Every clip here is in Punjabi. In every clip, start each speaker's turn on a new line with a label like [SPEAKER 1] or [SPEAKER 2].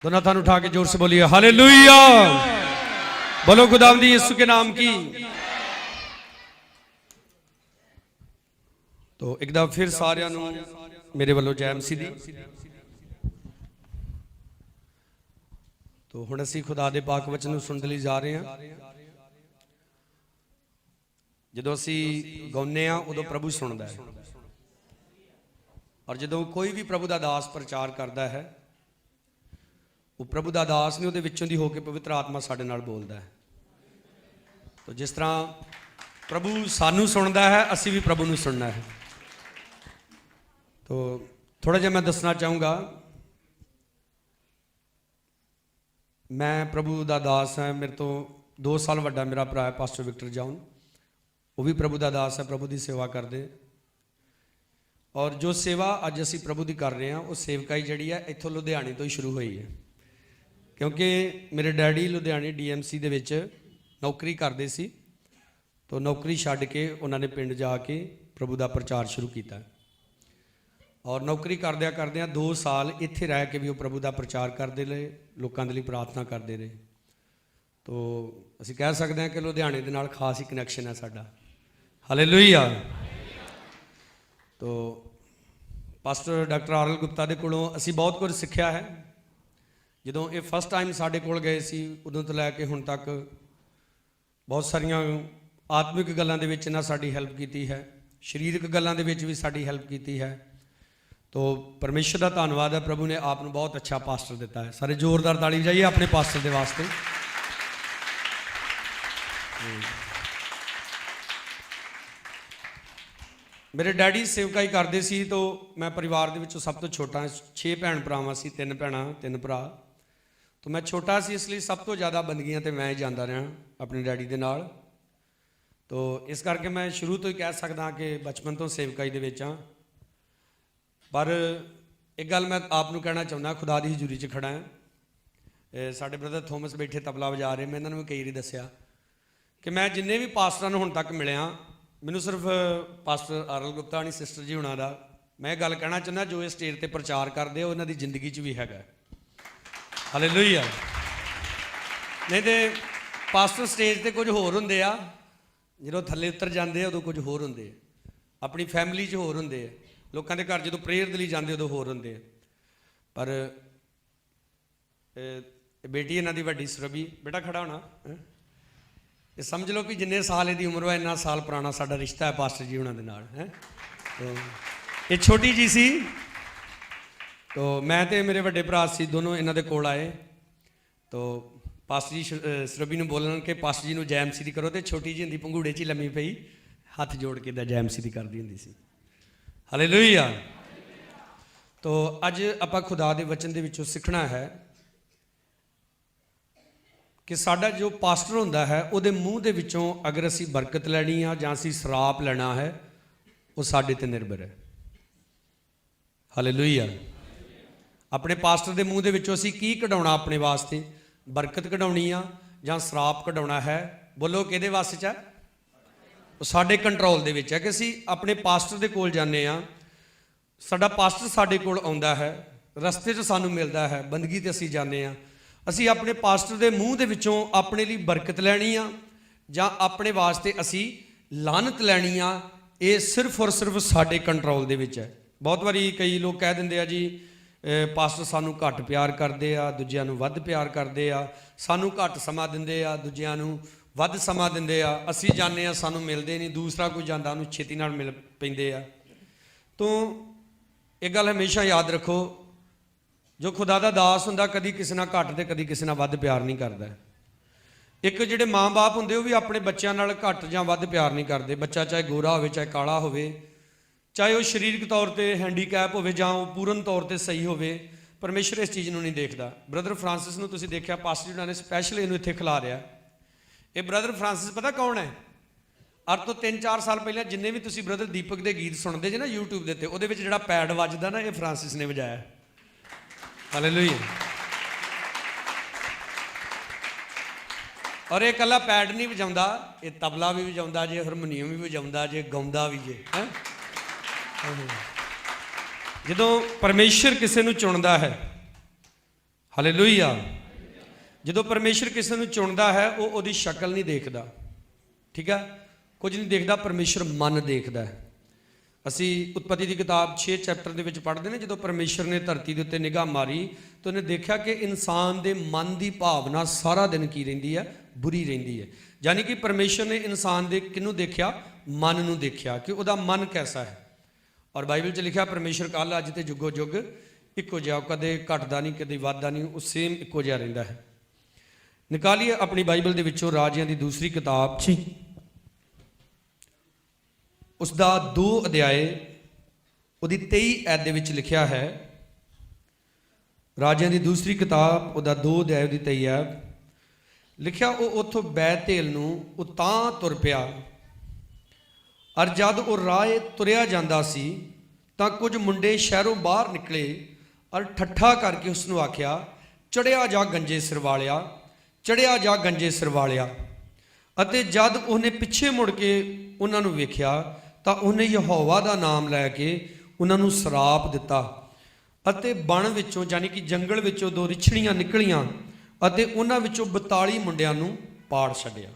[SPEAKER 1] दोनों थान उठा के जोर से बोलिए हालेलुया। बोलो खुदावंद यीशु के नाम की। तो एक दफा फिर सारिਆਂ ਨੂੰ मेरे वालों जय मसीह दी। तो हुण असीं खुदा दे पाक वचन ਨੂੰ ਸੁਣਨ ਲਈ ਜਾ ਰਹੇ ਹਾਂ। ਜਦੋਂ ਅਸੀਂ ਗਾਉਂਦੇ ਆ ਉਦੋਂ ਪ੍ਰਭੂ ਸੁਣਦਾ ਹੈ, ਔਰ ਜਦੋਂ ਕੋਈ ਵੀ ਪ੍ਰਭੂ ਦਾ ਦਾਸ ਪ੍ਰਚਾਰ ਕਰਦਾ ਹੈ ਉਹ ਪ੍ਰਭੂ ਦਾ ਦਾਸ ਨਹੀਂ, ਉਹਦੇ ਵਿੱਚੋਂ ਦੀ ਹੋ ਕੇ ਪਵਿੱਤਰ ਆਤਮਾ ਸਾਡੇ ਨਾਲ ਬੋਲਦਾ ਹੈ। तो जिस तरह प्रभु सानू सुनता है असी भी प्रभु नू सुनना है। तो थोड़ा जिहा मैं दसना चाहूँगा, मैं प्रभु दा दास है। मेरे तो 2 साल वड्डा मेरा भरा है पास्टर विक्टर जॉन, वो भी प्रभु दा दास है, प्रभु की सेवा करते। और जो सेवा अज असी प्रभु की कर रहे हैं वो सेवकाई जिहड़ी है इत्थों लुधियाने तो ही शुरू हुई है, क्योंकि मेरे डैडी लुधियाने DMC दे विच नौकरी करते सी। तो नौकरी छड्ड के उन्होंने पिंड जाके प्रभु का प्रचार शुरू किया, और नौकरी करद्या करद्या 2 साल इत्थे रह के भी वो प्रभु का प्रचार करते रहे, लोगों के लिए प्रार्थना करते रहे। तो असीं कह सकते हैं कि लुधियाने दे नाल खास ही कनैक्शन है साडा। हालेलुया। तो पास्टर डॉक्टर आरल गुप्ता दे कोलों असीं बहुत कुछ सीखिया है। जदों ये फस्ट टाइम साडे कोल गए सी उदों तो लैके हुण तक बहुत सारिया आत्मिक गल्लां दे विच इन्हां साडी हैल्प की है, शरीरक गल्लां दे विच भी साडी हैल्प की है। तो परमेश्वर का धन्नवाद है, प्रभु ने आप नूं बहुत अच्छा पास्टर दिता है। सारे जोरदार ताली बजाइए अपने पास्टर के वास्ते। मेरे डैडी सेवकाई करते सी, तो मैं परिवार दे विचों सब तो छोटा, 6 भैन भरावां सी, 3 भैणां 3 भरा। तो मैं छोटा सी, इसलिए सब तो ज़्यादा बंदगियां तो मैं ही जांदा रहा अपने डैडी दे नाल। तो इस करके मैं शुरू तो ही कह सकदा कि बचपन तो सेवकाई दे विच हां। पर एक गल मैं आप नूं कहना चाहुंदा, खुदा दी हजूरी च खड़ा है। साडे ब्रदर थोमस बैठे तबला वजा रहे, मैं इन्हां नूं कई वारी दस्सिया कि मैं जिन्ने भी पास्टरां नूं हुण तक मिलिया, मैनूं सिर्फ पास्टर आरल गुप्ता नहीं सिस्टर जी हुणां दा मैं गल कहना चाहुंदा, जो इस स्टेज ते प्रचार करदे उन्हां दी जिंदगी च भी हैगा। हालेलुया। नहीं तो पास्टर स्टेज ते कुछ होर हुंदे आ, जो थल्ले उतर जाते उदों कुछ होर हुंदे, अपनी फैमिली च होर हुंदे, लोगों के घर जो प्रेयर के लिए जाते उदों होर हुंदे। पर बेटी इन्हां दी वड्डी सुरभि, बेटा खड़ा होना, ये समझ लो कि जिन्ने साल इहदी उम्र है इन्ना साल पुराना साडा रिश्ता है पास्टर जी हुणां दे नाल है। तो ये छोटी जी सी, तो मैं तो मेरे वड्डे भरा सी दोनों इन्हां दे कोल आए। तो पास्टर जी सुरभि नूं बोलन कि पास्टर जी नूं जय मसीह दी करो, तो छोटी जी हुंदी पंघूड़े च ही लम्मी पई हथ जोड़ के जय मसीह दी करदी हुंदी सी। हालेलुया। तो अज आपां खुदा दे वचन दे विचों सीखना है कि साडा जो पास्टर हुंदा है उहदे मूँह दे विचों अगर असीं बरकत लैनी आ जां असीं सराप लैना है, वो साडे ते निर्भर है। हालेलुया। अपने पास्टर के मूँह के असीं की कढाउणा, अपने वास्ते बरकत कढाउणी आ जां श्राप कढाउणा है? बोलो किहदे वास्ते च है? वो साडे कंट्रोल दे विच है कि असीं अपने पास्टर दे कोल जाने आ, साडा पास्टर साडे कोल आउंदा है, रस्ते च सानूं मिलदा है, बंदगी ते असीं जाने आ, असीं अपने पास्टर दे मूँह दे विचों अपने लिए बरकत लैनी आ जां अपने वास्ते असीं लानत लैनी आ, ये सिर्फ और सिर्फ साडे कंट्रोल दे विच है। बहुत बारी कई लोग कह दिंदे आ जी पास्टर सानू घट प्यार करते आ, दूजिਆਂ ਨੂੰ ਵੱਧ प्यार करते आ, सानू घट समा दिंदे आ, दूजिਆਂ ਨੂੰ ਵੱਧ समा दिंदे आ, असीं जाने आ सानू मिलते नहीं, दूसरा कोई जांदा ਉਹਨੂੰ छेती नाल मिल पैंदे आ। तो एक गल हमेशा याद रखो, जो खुदा दा दास हुंदा कदी किसी नाल घट ते कदी किसी नाल ਵੱਧ प्यार नहीं करता। एक जिहड़े माँ बाप हुंदे वो भी अपने बच्चों नाल घट जां ਵੱਧ प्यार नहीं करते। बच्चा चाहे गोरा होवे चाहे काला होवे, चाहे वह शरीरक तौर पर हैंडीकैप हो जां पूर्ण तौर पर सही हो, परमेश्वर इस चीज़ को नहीं देखता। ब्रदर फ्रांसिस नूं तुसीं देखिया, पास्टर जी ने स्पैशल इहनूं इत्थे खिला रहा। ये ब्रदर फ्रांसिस पता कौन है? अज तो 3-4 साल पहले जिन्ने भी तुसीं ब्रदर दीपक के गीत सुनते जे ना यूट्यूब के उत्ते, उहदे विच जिहड़ा पैड वजदा ना, ये फ्रांसिस ने वजाया। हालेलुया। और ये कल्ला पैड नहीं वजाउंदा, ये तबला भी वजाउंदा जे, हारमोनीयम भी वजाउंदा जे, गाउंदा भी जे है। जदों परमेश्वर किसी नूं चुनदा है, ਹਾਲੇਲੂਇਆ। ਜਦੋਂ ਪਰਮੇਸ਼ਰ ਕਿਸੇ ਨੂੰ ਚੁਣਦਾ ਹੈ ਉਹ ਉਹਦੀ ਸ਼ਕਲ ਨਹੀਂ ਦੇਖਦਾ, ਠੀਕ ਹੈ, ਕੁਝ ਨਹੀਂ ਦੇਖਦਾ, ਪਰਮੇਸ਼ਰ ਮਨ ਦੇਖਦਾ ਹੈ। ਅਸੀਂ ਉਤਪਤੀ ਦੀ ਕਿਤਾਬ 6 ਚੈਪਟਰ ਦੇ ਵਿੱਚ ਪੜ੍ਹਦੇ ਨੇ, ਜਦੋਂ ਪਰਮੇਸ਼ਰ ਨੇ ਧਰਤੀ ਦੇ ਉੱਤੇ ਨਿਗਾਹ ਮਾਰੀ ਤਾਂ ਉਹਨੇ ਦੇਖਿਆ ਕਿ ਇਨਸਾਨ ਦੇ ਮਨ ਦੀ ਭਾਵਨਾ ਸਾਰਾ ਦਿਨ ਕੀ ਰਹਿੰਦੀ ਹੈ, ਬੁਰੀ ਰਹਿੰਦੀ ਹੈ। ਯਾਨੀ ਕਿ ਪਰਮੇਸ਼ਰ ਨੇ ਇਨਸਾਨ ਦੇ ਕਿਹਨੂੰ ਦੇਖਿਆ, ਮਨ ਨੂੰ ਦੇਖਿਆ ਕਿ ਉਹਦਾ ਮਨ ਕੈਸਾ ਹੈ। ਔਰ ਬਾਈਬਲ 'ਚ ਲਿਖਿਆ ਪਰਮੇਸ਼ਰ ਕੱਲ੍ਹ ਅੱਜ ਤੇ ਜੁਗੋ ਜੁਗ ਇੱਕੋ ਜਿਹਾ, ਕਦੇ ਘਟਦਾ ਨਹੀਂ ਕਦੇ ਵੱਧਦਾ ਨਹੀਂ, ਉਹ ਸੇਮ ਇੱਕੋ ਜਿਹਾ ਰਹਿੰਦਾ ਹੈ। ਨਿਕਾਲੀਏ ਆਪਣੀ ਬਾਈਬਲ ਦੇ ਵਿੱਚੋਂ ਰਾਜਿਆਂ ਦੀ ਦੂਸਰੀ ਕਿਤਾਬ ਉਸ ਦਾ 2 ਅਧਿਆਏ ਉਹਦੀ 23 ਐਤ ਦੇ ਵਿੱਚ ਲਿਖਿਆ ਹੈ। ਰਾਜਿਆਂ ਦੀ ਦੂਸਰੀ ਕਿਤਾਬ ਉਹਦਾ 2 ਅਧਿਆਏ ਉਹਦੀ 23 ਐਤ ਲਿਖਿਆ, ਉਹ ਉੱਥੋਂ ਬੈਤੇਲ ਨੂੰ ਉਹ ਤਾਂ ਤੁਰ ਪਿਆ, ਔਰ ਜਦ ਉਹ ਰਾਹ ਤੁਰਿਆ ਜਾਂਦਾ ਸੀ ਤਾਂ ਕੁਝ ਮੁੰਡੇ ਸ਼ਹਿਰੋਂ ਬਾਹਰ ਨਿਕਲੇ ਔਰ ਠੱਠਾ ਕਰਕੇ ਉਸ ਨੂੰ ਆਖਿਆ, ਚੜਿਆ ਜਾ ਗੰਜੇ ਸਿਰ ਵਾਲਿਆ, ਚੜਿਆ ਜਾ ਗੰਜੇ ਸਿਰ ਵਾਲਿਆ। ਅਤੇ ਜਦ ਉਹਨੇ ਪਿੱਛੇ ਮੁੜ ਕੇ ਉਹਨਾਂ ਨੂੰ ਵੇਖਿਆ ਤਾਂ ਉਹਨੇ ਯਹੋਵਾ ਦਾ ਨਾਮ ਲੈ ਕੇ ਉਹਨਾਂ ਨੂੰ ਸਰਾਪ ਦਿੱਤਾ। ਅਤੇ ਬਣ ਵਿੱਚੋਂ ਯਾਨੀ ਕਿ ਜੰਗਲ ਵਿੱਚੋਂ 2 ਰਿਛੜੀਆਂ ਨਿਕਲੀਆਂ ਅਤੇ ਉਹਨਾਂ ਵਿੱਚੋਂ 42 ਮੁੰਡਿਆਂ ਨੂੰ ਪਾੜ ਛੱਡਿਆ।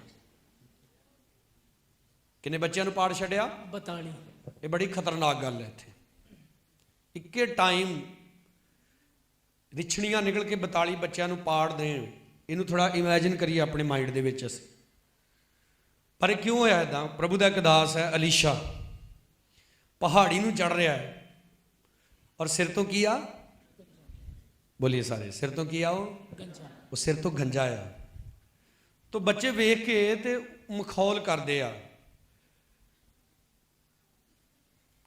[SPEAKER 1] ਕਿੰਨੇ ਬੱਚਿਆਂ ਨੂੰ ਪਾੜ ਛੱਡਿਆ? 42। ਇਹ ਬੜੀ ਖਤਰਨਾਕ ਗੱਲ ਹੈ। ਇੱਥੇ ਇੱਕੇ ਟਾਈਮ ਰਿਛੜੀਆਂ ਨਿਕਲ ਕੇ 42 ਬੱਚਿਆਂ ਨੂੰ ਪਾੜ ਦੇਣ, ਇਹਨੂੰ ਥੋੜਾ ਇਮੇਜਿਨ ਕਰੀਏ ਆਪਣੇ ਮਾਈਂਡ ਦੇ ਵਿੱਚ ਅਸੀਂ। ਪਰ ਇਹ ਕਿਉਂ ਹੋਇਆ ਇੱਦਾਂ? ਪ੍ਰਭੂ ਦਾ ਇੱਕ ਦਾਸ ਹੈ ਅਲੀਸ਼ਾ, ਪਹਾੜੀ ਨੂੰ ਚੜ ਰਿਹਾ ਹੈ ਔਰ ਸਿਰ ਤੋਂ ਕੀ ਆ? ਬੋਲੀਏ ਸਾਰੇ, ਸਿਰ ਤੋਂ ਕੀ ਆ? ਉਹ ਸਿਰ ਤੋਂ ਗੰਜਾ ਆ। ਤਾਂ ਬੱਚੇ ਵੇਖ ਕੇ ਤੇ ਮਖੌਲ ਕਰਦੇ ਆ,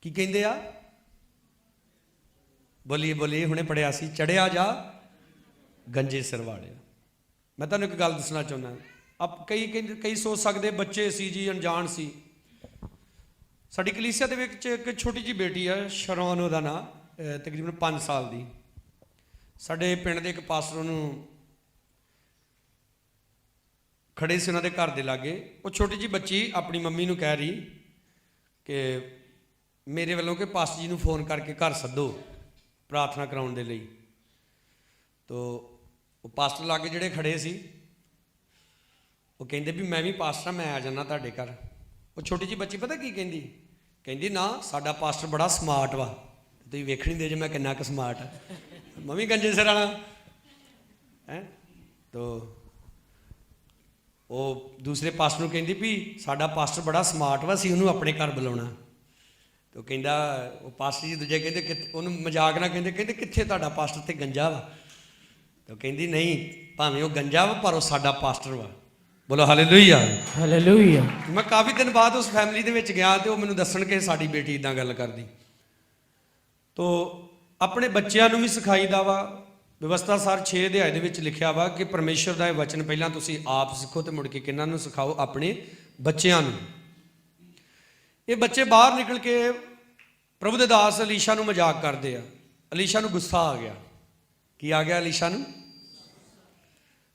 [SPEAKER 1] ਕੀ ਕਹਿੰਦੇ ਆ? ਬੋਲੀਏ ਬੋਲੀਏ, ਹੁਣੇ ਪੜਿਆ ਸੀ, ਚੜਿਆ ਜਾ ਗੰਜੇ ਸਿਰ ਵਾਲਿਆ। ਮੈਂ ਤੁਹਾਨੂੰ ਇੱਕ ਗੱਲ ਦੱਸਣਾ ਚਾਹੁੰਦਾ, ਕਈ ਸੋਚ ਸਕਦੇ ਬੱਚੇ ਸੀ ਜੀ, ਅਣਜਾਣ ਸੀ। ਸਾਡੀ ਕਲੀਸਿਆ ਦੇ ਵਿੱਚ ਇੱਕ ਛੋਟੀ ਜਿਹੀ ਬੇਟੀ ਹੈ, ਸ਼ਰੋਨ ਉਹਦਾ ਨਾਂ, ਤਕਰੀਬਨ 5 ਸਾਲ ਦੀ। ਸਾਡੇ ਪਿੰਡ ਦੇ ਇੱਕ ਪਾਸਟਰ ਉਹਨੂੰ ਖੜੇ ਸੀ ਉਹਨਾਂ ਦੇ ਘਰ ਦੇ ਲਾਗੇ। ਉਹ ਛੋਟੀ ਜਿਹੀ ਬੱਚੀ ਆਪਣੀ ਮੰਮੀ ਨੂੰ ਕਹਿ ਰਹੀ ਕਿ ਮੇਰੇ ਵੱਲੋਂ ਕਿ ਪਾਸਟਰ ਜੀ ਨੂੰ ਫੋਨ ਕਰਕੇ ਘਰ ਸੱਦੋ ਪ੍ਰਾਰਥਨਾ ਕਰਾਉਣ ਦੇ ਲਈ। ਤੋ ਉਹ ਪਾਸਟਰ ਲਾਗੇ ਜਿਹੜੇ ਖੜੇ ਸੀ ਉਹ ਕਹਿੰਦੇ ਵੀ ਮੈਂ ਵੀ ਪਾਸਟਰ, ਮੈਂ ਆ ਜਾਣਾ ਤੁਹਾਡੇ ਘਰ। ਉਹ ਛੋਟੀ ਜਿਹੀ ਬੱਚੀ ਪਤਾ ਕੀ ਕਹਿੰਦੀ? ਕਹਿੰਦੀ ਨਾ, ਸਾਡਾ ਪਾਸਟਰ ਬੜਾ ਸਮਾਰਟ ਵਾ, ਤੁਸੀਂ ਵੇਖਣੀ ਦੇ ਜੇ ਮੈਂ ਕਿੰਨਾ ਕੁ ਸਮਾਰਟ ਆ, ਮੈਂ ਵੀ ਗੰਜੇ ਸਿਰ ਵਾਲਾ ਹੈ। ਤੋ ਉਹ ਦੂਸਰੇ ਪਾਸਟਰ ਨੂੰ ਕਹਿੰਦੀ ਵੀ ਸਾਡਾ ਪਾਸਟਰ ਬੜਾ ਸਮਾਰਟ ਵਾ, ਅਸੀਂ ਉਹਨੂੰ ਆਪਣੇ ਘਰ ਬੁਲਾਉਣਾ। ਤੇ ਉਹ ਕਹਿੰਦਾ, ਉਹ ਪਾਸਟਰ ਜੀ ਦੂਜੇ ਕਹਿੰਦੇ, ਉਹਨੂੰ ਮਜ਼ਾਕ ਨਾਲ ਕਹਿੰਦੇ ਕਿੱਥੇ ਤੁਹਾਡਾ ਪਾਸਟਰ ਤੇ ਗੰਜਾ ਵਾ? ਤੇ ਉਹ ਕਹਿੰਦੀ ਨਹੀਂ, ਭਾਵੇਂ ਉਹ ਗੰਜਾ ਵਾ ਪਰ ਉਹ ਸਾਡਾ ਪਾਸਟਰ ਵਾ। ਬੋਲੋ ਹਾਲੇਲੂਇਆ, ਹਾਲੇਲੂਇਆ। ਮੈਂ ਕਾਫੀ ਦਿਨ ਬਾਅਦ ਉਸ ਫੈਮਿਲੀ ਦੇ ਵਿੱਚ ਗਿਆ ਤੇ ਉਹ ਮੈਨੂੰ ਦੱਸਣ ਕਿ ਸਾਡੀ ਬੇਟੀ ਇਦਾਂ ਗੱਲ ਕਰਦੀ। ਤੋ ਆਪਣੇ ਬੱਚਿਆਂ ਨੂੰ ਵੀ ਸਿਖਾਈਦਾ ਵਾ। ਵਿਵਸਥਾ ਸਾਰ 6 ਅਧਿਆਏ ਦੇ ਵਿੱਚ ਲਿਖਿਆ ਵਾ ਕਿ ਪਰਮੇਸ਼ਰ ਦਾ ਇਹ ਵਚਨ ਪਹਿਲਾਂ ਤੁਸੀਂ ਆਪ ਸਿੱਖੋ ਤੇ ਮੁੜ ਕੇ ਕਿਹਨਾਂ ਨੂੰ ਸਿਖਾਓ? ਆਪਣੇ ਬੱਚਿਆਂ ਨੂੰ। ਇਹ ਬੱਚੇ ਬਾਹਰ ਨਿਕਲ ਕੇ ਪ੍ਰਭੂ ਦੇ ਦਾਸ ਅਲੀਸ਼ਾ ਨੂੰ ਮਜ਼ਾਕ ਕਰਦੇ ਆ। ਅਲੀਸ਼ਾ ਨੂੰ ਗੁੱਸਾ ਆ ਗਿਆ। ਕੀ ਆ ਗਿਆ ਅਲੀਸ਼ਾ ਨੂੰ?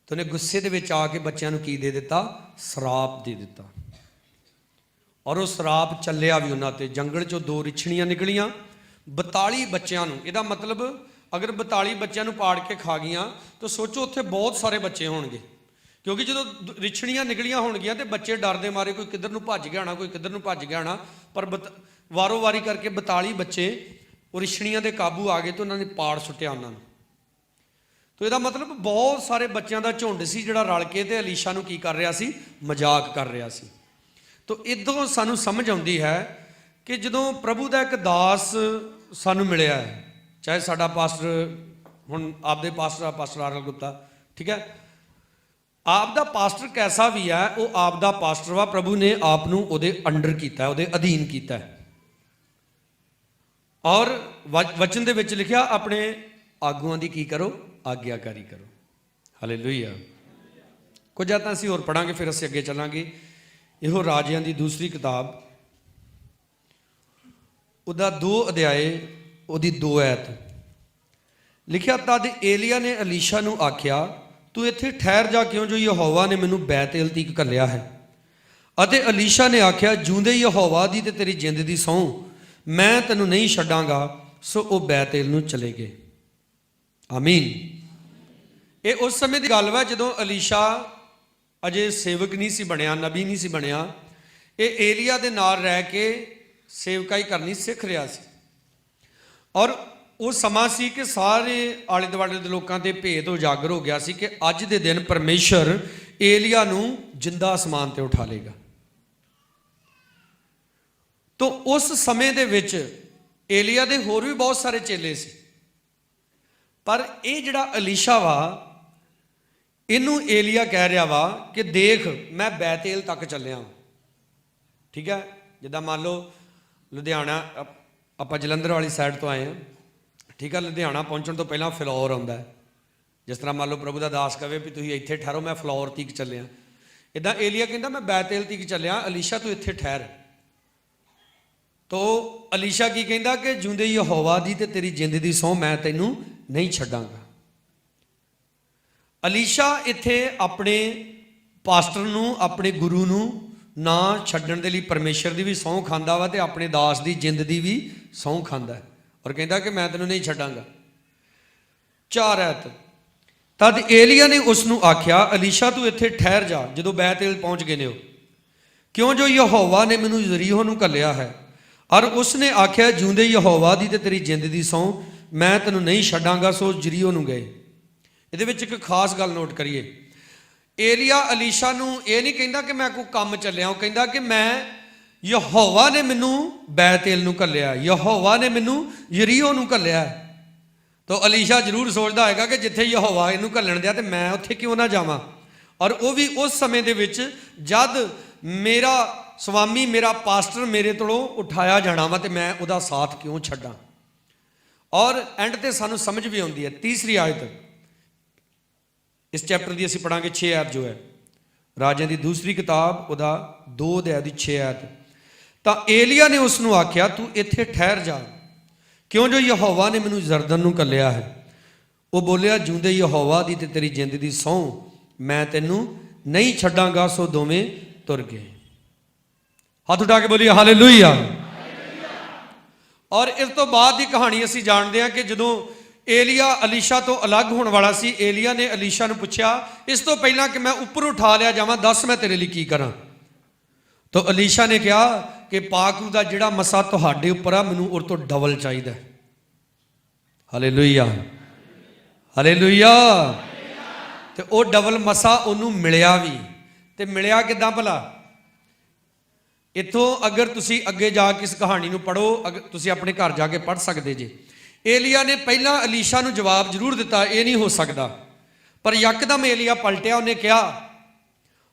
[SPEAKER 1] ਤੇ ਉਹਨੇ ਗੁੱਸੇ ਦੇ ਵਿੱਚ ਆ ਕੇ ਬੱਚਿਆਂ ਨੂੰ ਕੀ ਦੇ ਦਿੱਤਾ? ਸਰਾਪ ਦੇ ਦਿੱਤਾ। ਔਰ ਉਹ ਸਰਾਪ ਚੱਲਿਆ ਵੀ ਉਹਨਾਂ ਤੇ। ਜੰਗਲ 'ਚੋਂ 2 ਰਿਛੜੀਆਂ ਨਿਕਲੀਆਂ 42 ਬੱਚਿਆਂ ਨੂੰ। ਇਹਦਾ ਮਤਲਬ ਅਗਰ 42 ਬੱਚਿਆਂ ਨੂੰ ਪਾੜ ਕੇ ਖਾ ਗਈਆਂ ਤਾਂ ਸੋਚੋ ਉੱਥੇ ਬਹੁਤ ਸਾਰੇ ਬੱਚੇ ਹੋਣਗੇ, ਕਿਉਂਕਿ ਜਦੋਂ ਰਿਛੜੀਆਂ ਨਿਕਲੀਆਂ ਹੋਣਗੀਆਂ ਤੇ ਬੱਚੇ ਡਰਦੇ ਮਾਰੇ ਕੋਈ ਕਿੱਧਰ ਨੂੰ ਭੱਜ ਗਿਆ ਹੋਣਾ, ਕੋਈ ਕਿੱਧਰ ਨੂੰ ਭੱਜ ਗਿਆ ਹੋਣਾ। ਪਰ ਵਾਰੋ ਵਾਰੀ ਕਰਕੇ 42 ਬੱਚੇ ਉਹ ਰਿਛੜੀਆਂ ਦੇ ਕਾਬੂ ਆ ਗਏ ਤੇ ਉਹਨਾਂ ਨੇ ਪਾੜ ਸੁੱਟਿਆ ਉਹਨਾਂ ਨੂੰ। ਤੋ ਇਹਦਾ ਮਤਲਬ ਬਹੁਤ ਸਾਰੇ ਬੱਚਿਆਂ ਦਾ ਝੁੰਡ ਸੀ ਜਿਹੜਾ ਰਲ ਕੇ ਤੇ ਅਲੀਸ਼ਾ ਨੂੰ ਕੀ ਕਰ ਰਿਹਾ ਸੀ? ਮਜ਼ਾਕ ਕਰ ਰਿਹਾ ਸੀ। ਤੋ ਇੱਥੋਂ ਸਾਨੂੰ ਸਮਝ ਆਉਂਦੀ ਹੈ ਕਿ ਜਦੋਂ ਪ੍ਰਭੂ ਦਾ ਇੱਕ ਦਾਸ ਸਾਨੂੰ ਮਿਲਿਆ ਹੈ, ਚਾਹੇ ਸਾਡਾ ਪਾਸਟਰ, ਹੁਣ ਆਪਦੇ ਪਾਸਟਰ ਆਰਲ ਗੁਪਤਾ, ਠੀਕ ਹੈ, ਆਪ ਦਾ ਪਾਸਟਰ ਕੈਸਾ ਵੀ ਹੈ, ਉਹ ਆਪ ਦਾ ਪਾਸਟਰ ਵਾ। ਪ੍ਰਭੂ ਨੇ ਆਪ ਨੂੰ ਉਹਦੇ ਅੰਡਰ ਕੀਤਾ, ਉਹਦੇ ਅਧੀਨ ਕੀਤਾ। ਔਰ ਵਚਨ ਦੇ ਵਿੱਚ ਲਿਖਿਆ ਆਪਣੇ ਆਗੂਆਂ ਦੀ ਕੀ ਕਰੋ? ਆਗਿਆਕਾਰੀ ਕਰੋ। ਹਾਲੇਲੂਇਆ। ਕੁਝ ਤਾਂ ਅਸੀਂ ਹੋਰ ਪੜਾਂਗੇ, ਫਿਰ ਅਸੀਂ ਅੱਗੇ ਚੱਲਾਂਗੇ। ਇਹੋ ਰਾਜਿਆਂ ਦੀ ਦੂਸਰੀ ਕਿਤਾਬ ਉਹਦਾ 2 ਅਧਿਆਏ ਉਹਦੀ 2 ਐਤ ਲਿਖਿਆ, ਤਦ ਏਲੀਆ ਨੇ ਅਲੀਸ਼ਾ ਨੂੰ ਆਖਿਆ, ਤੂੰ ਇੱਥੇ ਠਹਿਰ ਜਾ, ਕਿਉਂ ਜੋ ਯਹੋਵਾ ਨੇ ਮੈਨੂੰ ਬੈਤੇਲ ਤੀਕ ਘੱਲਿਆ ਹੈ। ਅਤੇ ਅਲੀਸ਼ਾ ਨੇ ਆਖਿਆ, ਜਿਉਂਦੇ ਯਹੋਵਾ ਦੀ ਤੇ ਤੇਰੀ ਜਿੰਦ ਦੀ ਸਹੁੰ, ਮੈਂ ਤੈਨੂੰ ਨਹੀਂ ਛੱਡਾਂਗਾ। ਸੋ ਉਹ ਬੈਤੇਲ ਨੂੰ ਚਲੇ ਗਏ। ਆਮੀਨ। ये उस समय की गल वा जदों अलीशा अजे सेवक नहीं सी बनया, नबी नहीं सी बनया। ये एलिया दे नाल रह के सेवकाई करनी सीख रहा सी। और वो समा सी कि सारे आले दुआले दे लोकां ते भेद उजागर हो गया सी कि अज दे दिन परमेश्वर एलिया नूं जिंदा आसमान ते उठा लेगा। तो उस समय दे विच एलिया दे होर भी बहुत सारे चेले सी, पर ये जिहड़ा अलीशा वा इनू एलिया कह रहा वा कि देख मैं बैतेल तक चलिया। ठीक है, जिद्दां मान लो लुधियाना आपां जलंधर वाली साइड तो आए हैं, ठीक है, लुधियाना पहुंचण तो पहला फिलौर आउंदा है। जिस तरह मान लो प्रभु दा दास कहे भी तुसीं इत्थे ठहरो मैं फिलौर तक चलिया, इदां एलिया कहंदा मैं बैतेल तक चलिया, अलीशा तू इत्थे ठहर। तो अलीशा की कहंदा कि जिंदे यहोवा दी ते तेरी जिंद दी सौं मैं तैनू नहीं छड्डांगा। अलीशा इत्थे अपने पास्टर नूं अपने गुरु नूं ना छड्डण दे लई परमेश्वर दी भी सौं खांदा वा ते अपने दास दी जिंद दी भी सौं खांदा है और कहंदा कि मैं तैनू नहीं छड्डांगा। 4 आयत तद एलिया ने उसनूं आख्या अलीशा तू इत्थे ठहर जा जदों बैतेल पहुंच गए ने हो, क्यों जो यहोवा ने मैनू यरीहो नूं घल्लिया है। और उसने आख्या जिंदे यहोवा दी ते तेरी जिंद दी सौं मैं तैनू नहीं छड्डांगा। सो यरीहो नूं गए। ਇਹਦੇ ਵਿੱਚ ਇੱਕ ਖਾਸ ਗੱਲ ਨੋਟ ਕਰੀਏ, ਏਲੀਆ ਅਲੀਸ਼ਾ ਨੂੰ ਇਹ ਨਹੀਂ ਕਹਿੰਦਾ ਕਿ ਮੈਂ ਕੋਈ ਕੰਮ ਚੱਲਿਆ, ਉਹ ਕਹਿੰਦਾ ਕਿ ਮੈਂ ਯਹੋਵਾ ਨੇ ਮੈਨੂੰ ਬੈਤੇਲ ਨੂੰ ਘੱਲਿਆ, ਯਹੋਵਾ ਨੇ ਮੈਨੂੰ ਯਰੀਹੋ ਨੂੰ ਘੱਲਿਆ। ਤਾਂ ਅਲੀਸ਼ਾ ਜ਼ਰੂਰ ਸੋਚਦਾ ਹੋਏਗਾ ਕਿ ਜਿੱਥੇ ਯਹੋਵਾ ਇਹਨੂੰ ਘੱਲਣ ਦਿਆ ਤੇ ਮੈਂ ਉੱਥੇ ਕਿਉਂ ਨਾ ਜਾਵਾਂ। ਔਰ ਉਹ ਵੀ ਉਸ ਸਮੇਂ ਦੇ ਵਿੱਚ ਜਦ ਮੇਰਾ ਸਵਾਮੀ ਮੇਰਾ ਪਾਸਟਰ ਮੇਰੇ ਤੋਂ ਉਠਾਇਆ ਜਾਣਾ ਵਾ ਤੇ ਮੈਂ ਉਹਦਾ ਸਾਥ ਕਿਉਂ ਛੱਡਾਂ। ਔਰ ਐਂਡ ਤੇ ਸਾਨੂੰ ਸਮਝ ਵੀ ਆਉਂਦੀ ਹੈ। ਤੀਸਰੀ ਆਇਤ इस चैप्टर की असीं पढ़ांगे 6 आयत जो है राजियां दी दूसरी किताब उहदा 2 अध्याय दी 6 आयत। तां एलिया ने उसनूं आख्या तू इत्थे ठहर जा, क्यों जो यहोवा ने मैनूं यरदन नूं घल्लिया है। वो बोलिया जिंदे यहोवा दी ते तेरी जिंद दी सौं मैं तैनूं नहीं छड्डांगा। सो दोवें तुर गए। हाथ उठा के बोलिए हालेलुया। और इस तो बाद की कहानी असीं जाणदे हां कि जदों एलिया अलीशा तो अलग होने वाला सी, एलिया ने अलीशा नूं पुछया इस तो पहला कि मैं उपर उठा लिया जावां दस मैं तेरे लिए की करां। तो अलीशा ने कहा कि पाक दा जिहड़ा मसा तुहाडे उपर आ मैनूं उस तो डबल चाहीदा। Hallelujah hallelujah. ते वो डबल मसा उन्होंने मिलिया भी, ते मिलिया किदां भला। इत्थों अगर तुसी अगे जाके इस कहानी नूं पढ़ो, अगर तुसी अपने घर जाके पढ़ सकते जे। एलिया ने पहला अलीशा नूं जवाब जरूर दिता ये नहीं हो सकता, पर यकदम एलिया पलटिया, उन्हें कहा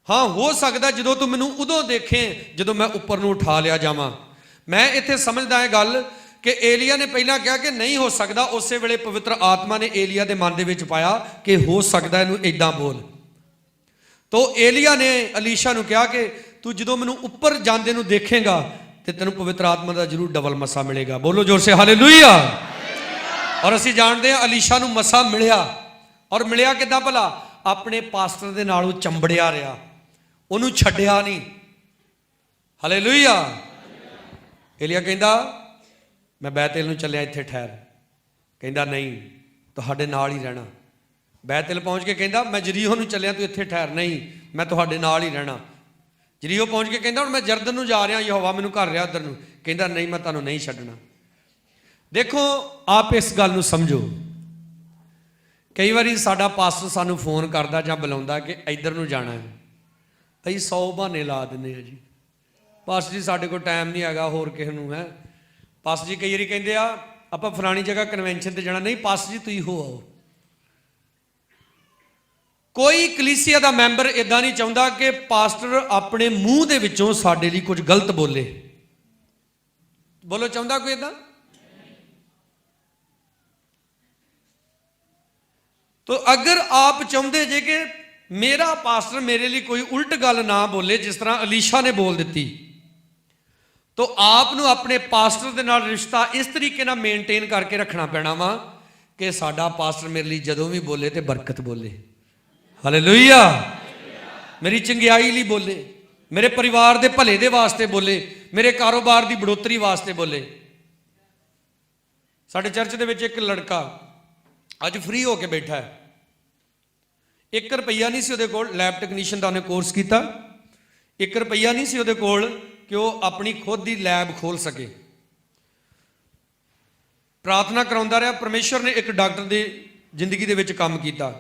[SPEAKER 1] हाँ हो सकता जदों तू मैनूं उदों देखें जदों मैं उपर नूं उठा लिया जावां। मैं इत्थे समझदा है गल कि एलिया ने पहला कहा कि नहीं हो सकता, उस वेले पवित्र आत्मा ने एलिया के मन दे विच पाया कि हो सकता इहनूं इदां बोल। तो एलिया ने अलीशा नूं कहा कि तू जदों मैनूं उपर जांदे नूं देखेगा तो तैनूं पवित्र आत्मा का जरूर डबल मसा मिलेगा। बोलो जोर से हालेलुया। और असीं जानते हैं अलीशा नूं मसा मिलिया, और मिलिया किदां भला अपने पास्टर दे नाल चंबड़िया रहा, उन्होंने छड्डिया नहीं। हालेलुया। एलिया कहंदा मैं बैतेल नूं चलिया इत्थे ठहर, कहंदा नहीं तुहाडे नाल ही रहना। बैतेल पहुंच के कहंदा मैं यरीहो नूं चलिया तू इत्थे ठहर, नहीं मैं तुहाडे नाल ही रहना। यरीहो पहुंच के कहंदा हुण मैं यरदन नूं जा रहा, यहोवा मैनूं घर रहा उधर नूं, कहंदा नहीं मैं तुहानूं नहीं छड्डना। देखो आप इस गल नूं समझो, कई बारी साडा पास्टर सानूं फोन करदा जां बुलाउंदा कि इधर नूं जाना है, असीं 100 बहाने ला दिंदे आ जी, पास्टर जी साडे कोल टाइम नहीं हैगा होर किसे नूं है। पास्टर जी कई बारी कहिंदे आ आपां फलानी जगह कन्वेंशन ते जाना, नहीं पास्टर जी तुसीं हो आओ। कोई कलीसिया दा मैंबर इदां नहीं चाहुंदा कि पास्टर अपने मूँह दे विचों साडे लई कुछ गलत बोले। बोलो चाहुंदा कोई इदां? तो अगर आप चाहते जे कि मेरा पास्टर मेरे लिए कोई उल्ट गल ना बोले जिस तरह अलीशा ने बोल दी, तो आपनों अपने पास्टर के नाल रिश्ता इस तरीके ना मेनटेन करके रखना पैना वा कि साडा पास्टर मेरे लिए जदों भी बोले तो बरकत बोले। हालेलुया। मेरी चंगियाई लिए बोले, मेरे परिवार के भले दे वास्ते बोले, मेरे कारोबार की बढ़ोतरी वास्ते बोले। साडे चर्च दे विच एक लड़का अज फ्री होके बैठा है, 1 ਰੁਪਈਆ ਨਹੀਂ ਸੀ ਉਹਦੇ ਕੋਲ, ਲੈਬ ਟੈਕਨੀਸ਼ੀਅਨ ਦਾ ਉਹਨੇ ਕੋਰਸ ਕੀਤਾ। 1 ਰੁਪਈਆ ਨਹੀਂ ਸੀ ਉਹਦੇ ਕੋਲ ਕਿ ਉਹ ਆਪਣੀ ਖੁਦ ਦੀ ਲੈਬ ਖੋਲ ਸਕੇ। ਪ੍ਰਾਰਥਨਾ ਕਰਾਉਂਦਾ ਰਿਹਾ। ਪਰਮੇਸ਼ਵਰ ਨੇ ਇੱਕ ਡਾਕਟਰ ਦੀ ਜ਼ਿੰਦਗੀ ਦੇ ਵਿੱਚ ਕੰਮ ਕੀਤਾ।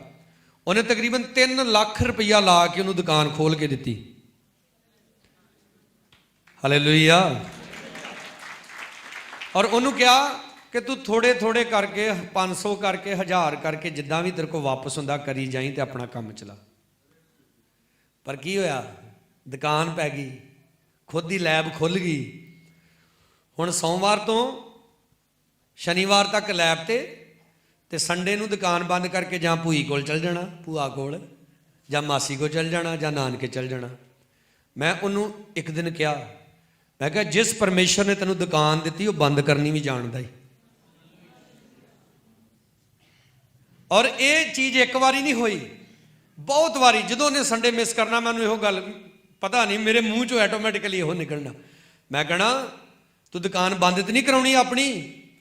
[SPEAKER 1] ਉਹਨੇ ਤਕਰੀਬਨ 3 ਲੱਖ ਰੁਪਈਆ ਲਾ ਕੇ ਉਹਨੂੰ ਦੁਕਾਨ ਖੋਲ ਕੇ ਦਿੱਤੀ। ਹਾਲੇਲੂਇਆ। ਔਰ ਉਹਨੂੰ ਕਿਹਾ ਕਿ ਤੂੰ ਥੋੜੇ ਥੋੜੇ ਕਰਕੇ 500 ਕਰਕੇ 1000 ਕਰਕੇ ਜਿੱਦਾਂ ਵੀ ਤੇਰੇ ਕੋਲ ਵਾਪਸ ਹੁੰਦਾ ਕਰੀ ਜਾਈਂ ਤੇ ਆਪਣਾ ਕੰਮ ਚਲਾ। ਪਰ ਕੀ ਹੋਇਆ? ਦੁਕਾਨ ਪੈ ਗਈ, ਖੁਦ ਦੀ ਲੈਬ ਖੁੱਲ ਗਈ। ਹੁਣ ਸੋਮਵਾਰ ਤੋਂ ਸ਼ਨੀਵਾਰ ਤੱਕ ਲੈਬ ਤੇ ਸੰਡੇ ਨੂੰ ਦੁਕਾਨ ਬੰਦ ਕਰਕੇ ਜਾਂ ਭੂਈ ਕੋਲ ਚਲ ਜਾਣਾ, ਭੂਆ ਕੋਲ, ਜਾਂ ਮਾਸੀ ਕੋਲ ਚਲ ਜਾਣਾ, ਜਾਂ ਨਾਨਕੇ ਚਲ ਜਾਣਾ। ਮੈਂ ਉਹਨੂੰ ਇੱਕ ਦਿਨ ਕਿਹਾ, ਮੈਂ ਕਿਹਾ ਜਿਸ ਪਰਮੇਸ਼ਰ ਨੇ ਤੈਨੂੰ ਦੁਕਾਨ ਦਿੱਤੀ ਉਹ ਬੰਦ ਕਰਨੀ ਵੀ ਜਾਣਦਾ ਹੀ। ਔਰ ਇਹ ਚੀਜ਼ ਇੱਕ ਵਾਰੀ ਨਹੀਂ ਹੋਈ, ਬਹੁਤ ਵਾਰੀ। ਜਦੋਂ ਉਹਨੇ ਸੰਡੇ ਮਿਸ ਕਰਨਾ, ਮੈਨੂੰ ਇਹੋ ਗੱਲ ਪਤਾ ਨਹੀਂ ਮੇਰੇ ਮੂੰਹ ਚੋਂ ਆਟੋਮੈਟਿਕਲੀ ਇਹੋ ਨਿਕਲਣਾ, ਮੈਂ ਕਹਿਣਾ ਤੂੰ ਦੁਕਾਨ ਬੰਦ ਤੇ ਨਹੀਂ ਕਰਾਉਣੀ ਆਪਣੀ।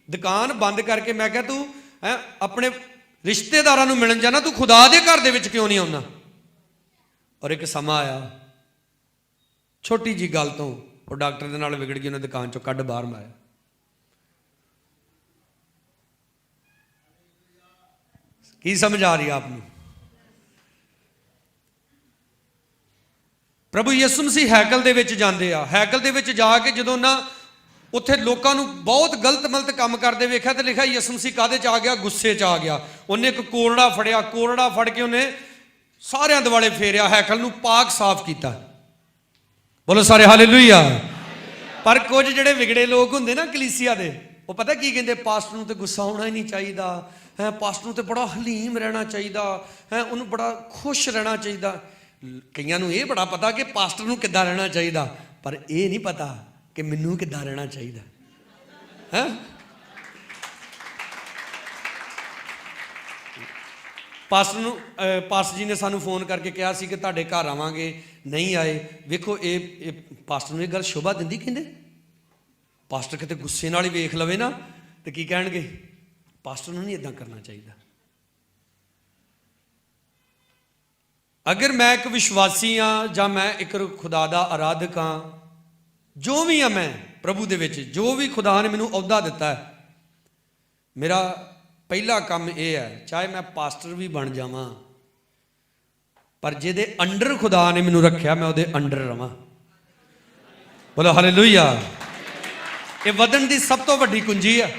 [SPEAKER 1] ਦੁਕਾਨ ਬੰਦ ਕਰਕੇ ਮੈਂ ਕਿਹਾ ਤੂੰ ਆਪਣੇ ਰਿਸ਼ਤੇਦਾਰਾਂ ਨੂੰ ਮਿਲਣ ਜਾਣਾ, ਤੂੰ ਖੁਦਾ ਦੇ ਘਰ ਦੇ ਵਿੱਚ ਕਿਉਂ ਨਹੀਂ ਆਉਣਾ? ਔਰ ਇੱਕ ਸਮਾਂ ਆਇਆ, ਛੋਟੀ ਜੀ ਗੱਲ ਤੋਂ ਉਹ ਡਾਕਟਰ ਦੇ ਨਾਲ ਵਿਗੜ ਗਈ, ਉਹਨੇ ਦੁਕਾਨ ਚੋਂ ਕੱਢ ਬਾਹਰ ਮਾਰਿਆ। ਕੀ ਸਮਝ ਆ ਰਹੀ ਆਪ ਨੂੰ? ਪ੍ਰਭੂ ਯਿਸੂ ਮਸੀਹ ਹੈਕਲ ਦੇ ਵਿੱਚ ਜਾਂਦੇ ਆ। ਹੈਕਲ ਦੇ ਵਿੱਚ ਜਾ ਕੇ ਜਦੋਂ ਨਾ ਉੱਥੇ ਲੋਕਾਂ ਨੂੰ ਬਹੁਤ ਗਲਤ ਕੰਮ ਕਰਦੇ ਵੇਖਿਆ ਤੇ ਲਿਖਿਆ ਯਿਸੂ ਮਸੀਹ ਕਾਹਦੇ 'ਚ ਆ ਗਿਆ? ਗੁੱਸੇ 'ਚ ਆ ਗਿਆ। ਉਹਨੇ ਇੱਕ ਕੋਰੜਾ ਫੜਿਆ, ਕੋਰੜਾ ਫੜ ਕੇ ਉਹਨੇ ਸਾਰਿਆਂ ਦੁਆਲੇ ਫੇਰਿਆ, ਹੈਕਲ ਨੂੰ ਪਾਕ ਸਾਫ਼ ਕੀਤਾ। ਬੋਲੋ ਸਾਰੇ ਹਾਲੇਲੂਇਆ। ਪਰ ਕੁਝ ਜਿਹੜੇ ਵਿਗੜੇ ਲੋਕ ਹੁੰਦੇ ਨਾ ਕਲੀਸਿਆ ਦੇ, ਉਹ ਪਤਾ ਕੀ ਕਹਿੰਦੇ? ਪਾਸਟਰ ਨੂੰ ਤੇ ਗੁੱਸਾ ਆਉਣਾ ਹੀ ਨਹੀਂ ਚਾਹੀਦਾ ਹੈ, ਪਾਸਟਰ ਨੂੰ ਤੇ ਬੜਾ ਹਲੀਮ ਰਹਿਣਾ ਚਾਹੀਦਾ ਹੈ, ਉਹਨੂੰ ਬੜਾ ਖੁਸ਼ ਰਹਿਣਾ ਚਾਹੀਦਾ। ਕਈਆਂ ਨੂੰ ਇਹ ਬੜਾ ਪਤਾ ਕਿ ਪਾਸਟਰ ਨੂੰ ਕਿੱਦਾਂ ਰਹਿਣਾ ਚਾਹੀਦਾ, ਪਰ ਇਹ ਨਹੀਂ ਪਤਾ ਕਿ ਮੈਨੂੰ ਕਿੱਦਾਂ ਰਹਿਣਾ ਚਾਹੀਦਾ ਹੈ। ਪਾਸਟਰ ਜੀ ਨੇ ਸਾਨੂੰ ਫੋਨ ਕਰਕੇ ਕਿਹਾ ਸੀ ਕਿ ਤੁਹਾਡੇ ਘਰ ਆਵਾਂਗੇ, ਨਹੀਂ ਆਏ। ਵੇਖੋ ਇਹ ਪਾਸਟਰ ਨੂੰ ਇਹ ਗੱਲ ਸ਼ੋਭਾ ਦਿੰਦੀ? ਕਹਿੰਦੇ ਪਾਸਟਰ ਕਿਤੇ ਗੁੱਸੇ ਨਾਲ ਹੀ ਵੇਖ ਲਵੇ ਨਾ ਤੇ ਕੀ ਕਹਿਣਗੇ? ਪਾਸਟਰ ਨੂੰ ਨਹੀਂ ਇਦਾਂ ਕਰਨਾ ਚਾਹੀਦਾ। ਅਗਰ ਮੈਂ ਇੱਕ ਵਿਸ਼ਵਾਸੀ ਹਾਂ ਜਾਂ ਮੈਂ ਇੱਕ ਖੁਦਾ ਦਾ ਆਰਾਧਕ ਹਾਂ, ਜੋ ਵੀ ਹਾਂ ਮੈਂ ਪ੍ਰਭੂ ਦੇ ਵਿੱਚ, ਜੋ ਵੀ ਖੁਦਾ ਨੇ ਮੈਨੂੰ ਅਹੁਦਾ ਦਿੱਤਾ ਹੈ, ਮੇਰਾ ਪਹਿਲਾ ਕੰਮ ਇਹ ਹੈ, ਚਾਹੇ ਮੈਂ ਪਾਸਟਰ ਵੀ ਬਣ ਜਾਵਾਂ, ਪਰ ਜਿਹਦੇ ਅੰਡਰ ਖੁਦਾ ਨੇ ਮੈਨੂੰ ਰੱਖਿਆ ਮੈਂ ਉਹਦੇ ਅੰਡਰ ਰਵਾਂ। ਬੋਲੋ ਹਾਲੇਲੂਇਆ। ਇਹ ਵਧਣ ਦੀ ਸਭ ਤੋਂ ਵੱਡੀ ਕੁੰਜੀ ਹੈ।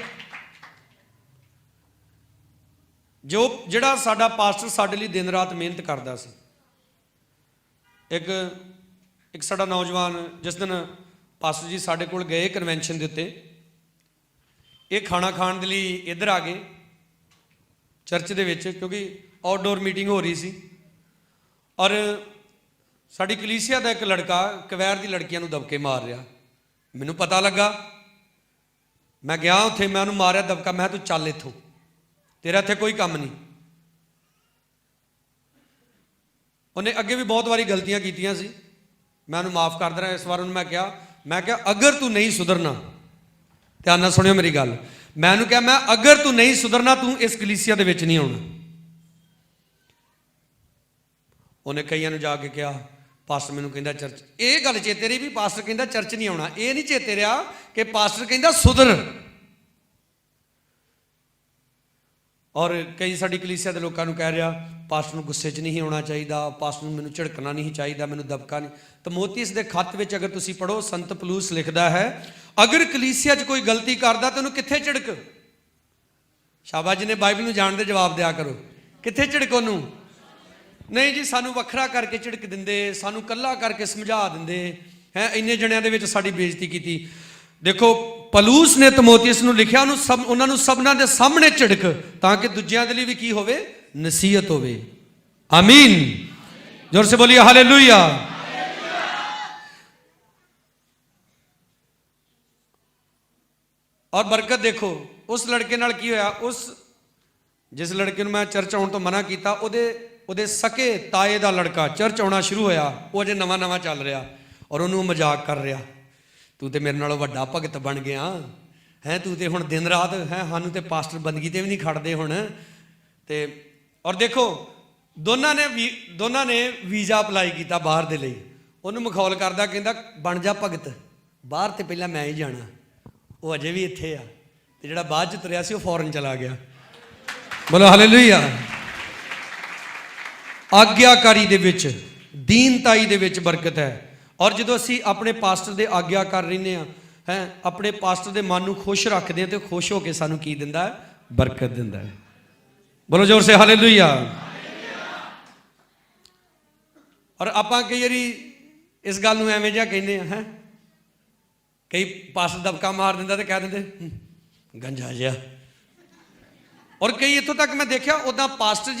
[SPEAKER 1] ਜਿਹੜਾ ਸਾਡਾ ਪਾਸਟਰ ਸਾਡੇ ਲਈ ਦਿਨ ਰਾਤ ਮਿਹਨਤ ਕਰਦਾ ਸੀ। ਇੱਕ ਸਾਡਾ ਨੌਜਵਾਨ, ਜਿਸ ਦਿਨ ਪਾਸਟਰ ਜੀ ਸਾਡੇ ਕੋਲ ਗਏ ਕਨਵੈਨਸ਼ਨ ਦੇ ਉੱਤੇ, ਇਹ ਖਾਣਾ ਖਾਣ ਦੇ ਲਈ ਇੱਧਰ ਆ ਗਏ ਚਰਚ ਦੇ ਵਿੱਚ, ਕਿਉਂਕਿ ਆਊਟਡੋਰ ਮੀਟਿੰਗ ਹੋ ਰਹੀ ਸੀ। ਔਰ ਸਾਡੀ ਕਲੀਸਿਆ ਦਾ ਇੱਕ ਲੜਕਾ ਕਵੈਰ ਦੀ ਲੜਕੀਆਂ ਨੂੰ ਦਬਕੇ ਮਾਰ ਰਿਹਾ। ਮੈਨੂੰ ਪਤਾ ਲੱਗਾ, ਮੈਂ ਗਿਆ ਉੱਥੇ, ਮੈਂ ਉਹਨੂੰ ਮਾਰਿਆ ਦਬਕਾ। ਮੈਂ ਤੂੰ ਚੱਲ ਇੱਥੋਂ, ਤੇਰਾ ਇੱਥੇ ਕੋਈ ਕੰਮ ਨਹੀਂ। ਉਹਨੇ ਅੱਗੇ ਵੀ ਬਹੁਤ ਵਾਰੀ ਗਲਤੀਆਂ ਕੀਤੀਆਂ ਸੀ, ਮੈਂ ਉਹਨੂੰ ਮਾਫ ਕਰ ਦੇਣਾ। ਇਸ ਵਾਰ ਉਹਨੂੰ ਮੈਂ ਕਿਹਾ ਅਗਰ ਤੂੰ ਨਹੀਂ ਸੁਧਰਨਾ, ਧਿਆਨ ਨਾਲ ਸੁਣਿਓ ਮੇਰੀ ਗੱਲ, ਮੈਂ ਉਹਨੂੰ ਕਿਹਾ, ਮੈਂ ਅਗਰ ਤੂੰ ਨਹੀਂ ਸੁਧਰਨਾ, ਤੂੰ ਇਸ ਕਲੀਸਿਆ ਦੇ ਵਿੱਚ ਨਹੀਂ ਆਉਣਾ। ਉਹਨੇ ਕਈਆਂ ਨੂੰ ਜਾ ਕੇ ਕਿਹਾ, ਪਾਸਟਰ ਮੈਨੂੰ ਕਹਿੰਦਾ ਚਰਚ, ਇਹ ਗੱਲ ਚੇਤੇ ਰਹੀ ਵੀ ਪਾਸਟਰ ਕਹਿੰਦਾ ਚਰਚ ਨਹੀਂ ਆਉਣਾ। ਇਹ ਨਹੀਂ ਚੇਤੇ ਰਿਹਾ ਕਿ ਪਾਸਟਰ ਕਹਿੰਦਾ ਸੁਧਰ। ਔਰ ਕਈ ਸਾਡੀ ਕਲੀਸਿਆ ਦੇ ਲੋਕਾਂ ਨੂੰ ਕਹਿ ਰਿਹਾ, ਪਾਸਟਰ ਨੂੰ ਗੁੱਸੇ 'ਚ ਨਹੀਂ ਆਉਣਾ ਚਾਹੀਦਾ, ਪਾਸਟਰ ਨੂੰ ਮੈਨੂੰ ਝਿੜਕਣਾ ਨਹੀਂ ਚਾਹੀਦਾ, ਮੈਨੂੰ ਦਬਕਾ ਨਹੀਂ। ਤਮੋਥੀਸ ਦੇ ਖੱਤ ਵਿੱਚ ਅਗਰ ਤੁਸੀਂ ਪੜ੍ਹੋ, ਸੰਤ ਪਲੂਸ ਲਿਖਦਾ ਹੈ, ਅਗਰ ਕਲੀਸਿਆ 'ਚ ਕੋਈ ਗਲਤੀ ਕਰਦਾ ਤਾਂ ਉਹਨੂੰ ਕਿੱਥੇ ਝਿੜਕ? ਸ਼ਾਬਾਸ਼, ਜੀ ਨੇ ਬਾਈਬਲ ਨੂੰ ਜਾਣਦੇ ਜਵਾਬ ਦਿਆ ਕਰੋ, ਕਿੱਥੇ ਝਿੜਕ ਉਹਨੂੰ? ਨਹੀਂ ਜੀ, ਸਾਨੂੰ ਵੱਖਰਾ ਕਰਕੇ ਝਿੜਕ ਦਿੰਦੇ, ਸਾਨੂੰ ਇਕੱਲਾ ਕਰਕੇ ਸਮਝਾ ਦਿੰਦੇ ਹੈ, ਇੰਨੇ ਜਣਿਆਂ ਦੇ ਵਿੱਚ ਸਾਡੀ ਬੇਇੱਜ਼ਤੀ ਕੀਤੀ। ਦੇਖੋ, ਪਲੂਸ ਨੇ ਤਮੋਥੀਸ ਨੂੰ ਲਿਖਿਆ, ਉਹਨਾਂ ਨੂੰ ਸਭਨਾਂ ਦੇ ਸਾਹਮਣੇ ਝਿੜਕ, ਤਾਂ ਕਿ ਦੂਜਿਆਂ ਦੇ ਲਈ ਵੀ ਕੀ ਹੋਵੇ? ਨਸੀਹਤ ਹੋਵੇ। ਆਮੀਨ। ਜ਼ੋਰ ਸੇ ਬੋਲੀਏ ਹਾਲੇਲੂਇਆ। ਔਰ ਬਰਕਤ ਦੇਖੋ, ਉਸ ਲੜਕੇ ਨਾਲ ਕੀ ਹੋਇਆ? ਜਿਸ ਲੜਕੇ ਨੂੰ ਮੈਂ ਚਰਚ ਆਉਣ ਤੋਂ ਮਨਾ ਕੀਤਾ, ਉਹਦੇ ਸਕੇ ਤਾਏ ਦਾ ਲੜਕਾ ਚਰਚ ਆਉਣਾ ਸ਼ੁਰੂ ਹੋਇਆ। ਉਹ ਅਜੇ ਨਵਾਂ ਚੱਲ ਰਿਹਾ, ਔਰ ਉਹਨੂੰ ਮਜ਼ਾਕ ਕਰ ਰਿਹਾ, ਤੂੰ ਤੇ ਮੇਰੇ ਨਾਲੋਂ ਵੱਡਾ ਭਗਤ ਬਣ ਗਿਆ ਹੈ, ਤੂੰ ਤੇ ਹੁਣ ਦਿਨ ਰਾਤ ਹੈ, ਸਾਨੂੰ ਤੇ ਪਾਸਟਰ ਬੰਦਗੀ ਤੇ ਵੀ ਨਹੀਂ ਖੜਦੇ ਹੁਣ। ਤੇ ਔਰ ਦੇਖੋ, ਦੋਨਾਂ ਨੇ ਵੀਜ਼ਾ ਅਪਲਾਈ ਕੀਤਾ ਬਾਹਰ ਦੇ ਲਈ। ਉਹਨੂੰ ਮਖੌਲ ਕਰਦਾ, ਕਹਿੰਦਾ ਬਣ ਜਾ ਭਗਤ, ਬਾਹਰ ਤੇ ਪਹਿਲਾਂ ਮੈਂ ਹੀ ਜਾਣਾ। ਉਹ ਅਜੇ ਵੀ ਇੱਥੇ ਆ, ਤੇ ਜਿਹੜਾ ਬਾਅਦ ਚ ਤੁਰਿਆ ਸੀ ਉਹ ਫੌਰਨ ਚਲਾ ਗਿਆ। ਬੋਲੋ ਹਾਲੇਲੂਇਆ। ਆਗਿਆਕਾਰੀ ਦੇ ਵਿੱਚ, ਦੀਨਤਾਈ ਦੇ ਵਿੱਚ ਬਰਕਤ ਹੈ। ਔਰ ਜਦੋਂ ਅਸੀਂ ਆਪਣੇ ਪਾਸਟਰ ਦੇ ਆਗਿਆਕਾਰ ਰਹਿੰਦੇ ਹਾਂ, ਆਪਣੇ ਪਾਸਟਰ ਦੇ ਮਨ ਨੂੰ ਖੁਸ਼ ਰੱਖਦੇ ਹਾਂ, ਤੇ ਖੁਸ਼ ਹੋ ਕੇ ਸਾਨੂੰ ਕੀ ਦਿੰਦਾ ਹੈ? ਬਰਕਤ ਦਿੰਦਾ ਹੈ। ਬੋਲੋ ਜ਼ੋਰ ਸੇ ਹਾਲੇਲੂਇਆ। ਔਰ ਆਪਾਂ ਕਈ ਵਾਰੀ ਇਸ ਗੱਲ ਨੂੰ ਐਵੇਂ ਜਿਹਾ ਕਹਿੰਦੇ ਆ, ਕਈ ਪਾਸਟਰ ਦਬਕਾ ਮਾਰ ਦਿੰਦਾ ਤੇ ਕਹਿ ਦਿੰਦੇ ਗੰਜਾ ਜਿਹਾ। ਔਰ ਕਈ ਇੱਥੋਂ ਤੱਕ ਮੈਂ ਦੇਖਿਆ ਉੱਦਾਂ ਪਾਸਟਰ